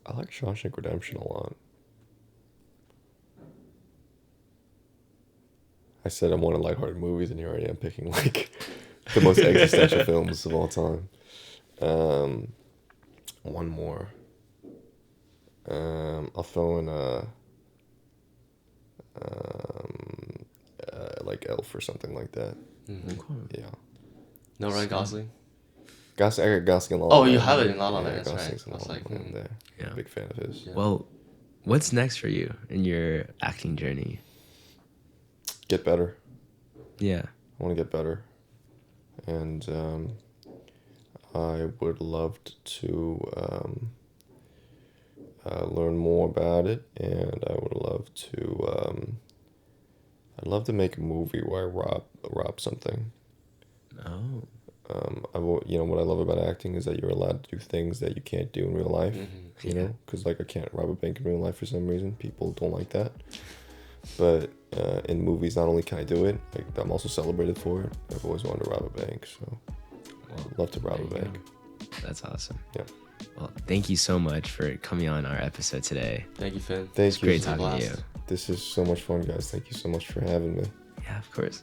S1: I like Shawshank Redemption a lot. I said I wanted lighthearted movies, and here I am picking like the most existential films of all time. One more. I'll throw in like Elf or something like that.
S3: Mm-hmm.
S1: Yeah.
S3: No Ryan Gosling.
S1: I got Gosling in La La
S3: Oh,
S1: Land.
S3: you have it in La La
S1: Yeah,
S3: Land. That's right.
S1: Gosling's in
S3: I was
S1: La
S3: like,
S1: La Land there.
S2: Yeah.
S1: Big fan of his.
S3: Yeah.
S2: Well, what's next for you in your acting journey?
S1: Get better.
S2: Yeah.
S1: I want to get better, and I would love to learn more about it, and I would love to. I'd love to make a movie where I rob something.
S2: Oh.
S1: What I love about acting is that you're allowed to do things that you can't do in real life.
S3: Mm-hmm.
S1: You know, because like I can't rob a bank in real life for some reason. People don't like that. But in movies, not only can I do it, like I'm also celebrated for it. I've always wanted to rob a bank, so I'd love to rob a
S2: there you
S1: bank.
S2: go. That's awesome.
S1: Yeah.
S2: Well, thank you so much for coming on our episode today.
S3: Thank you, Finn.
S1: Thank
S2: It's
S1: you.
S2: great talking to you.
S3: Blast.
S1: This is so much fun, guys. Thank you so much for having me.
S2: Yeah, of course.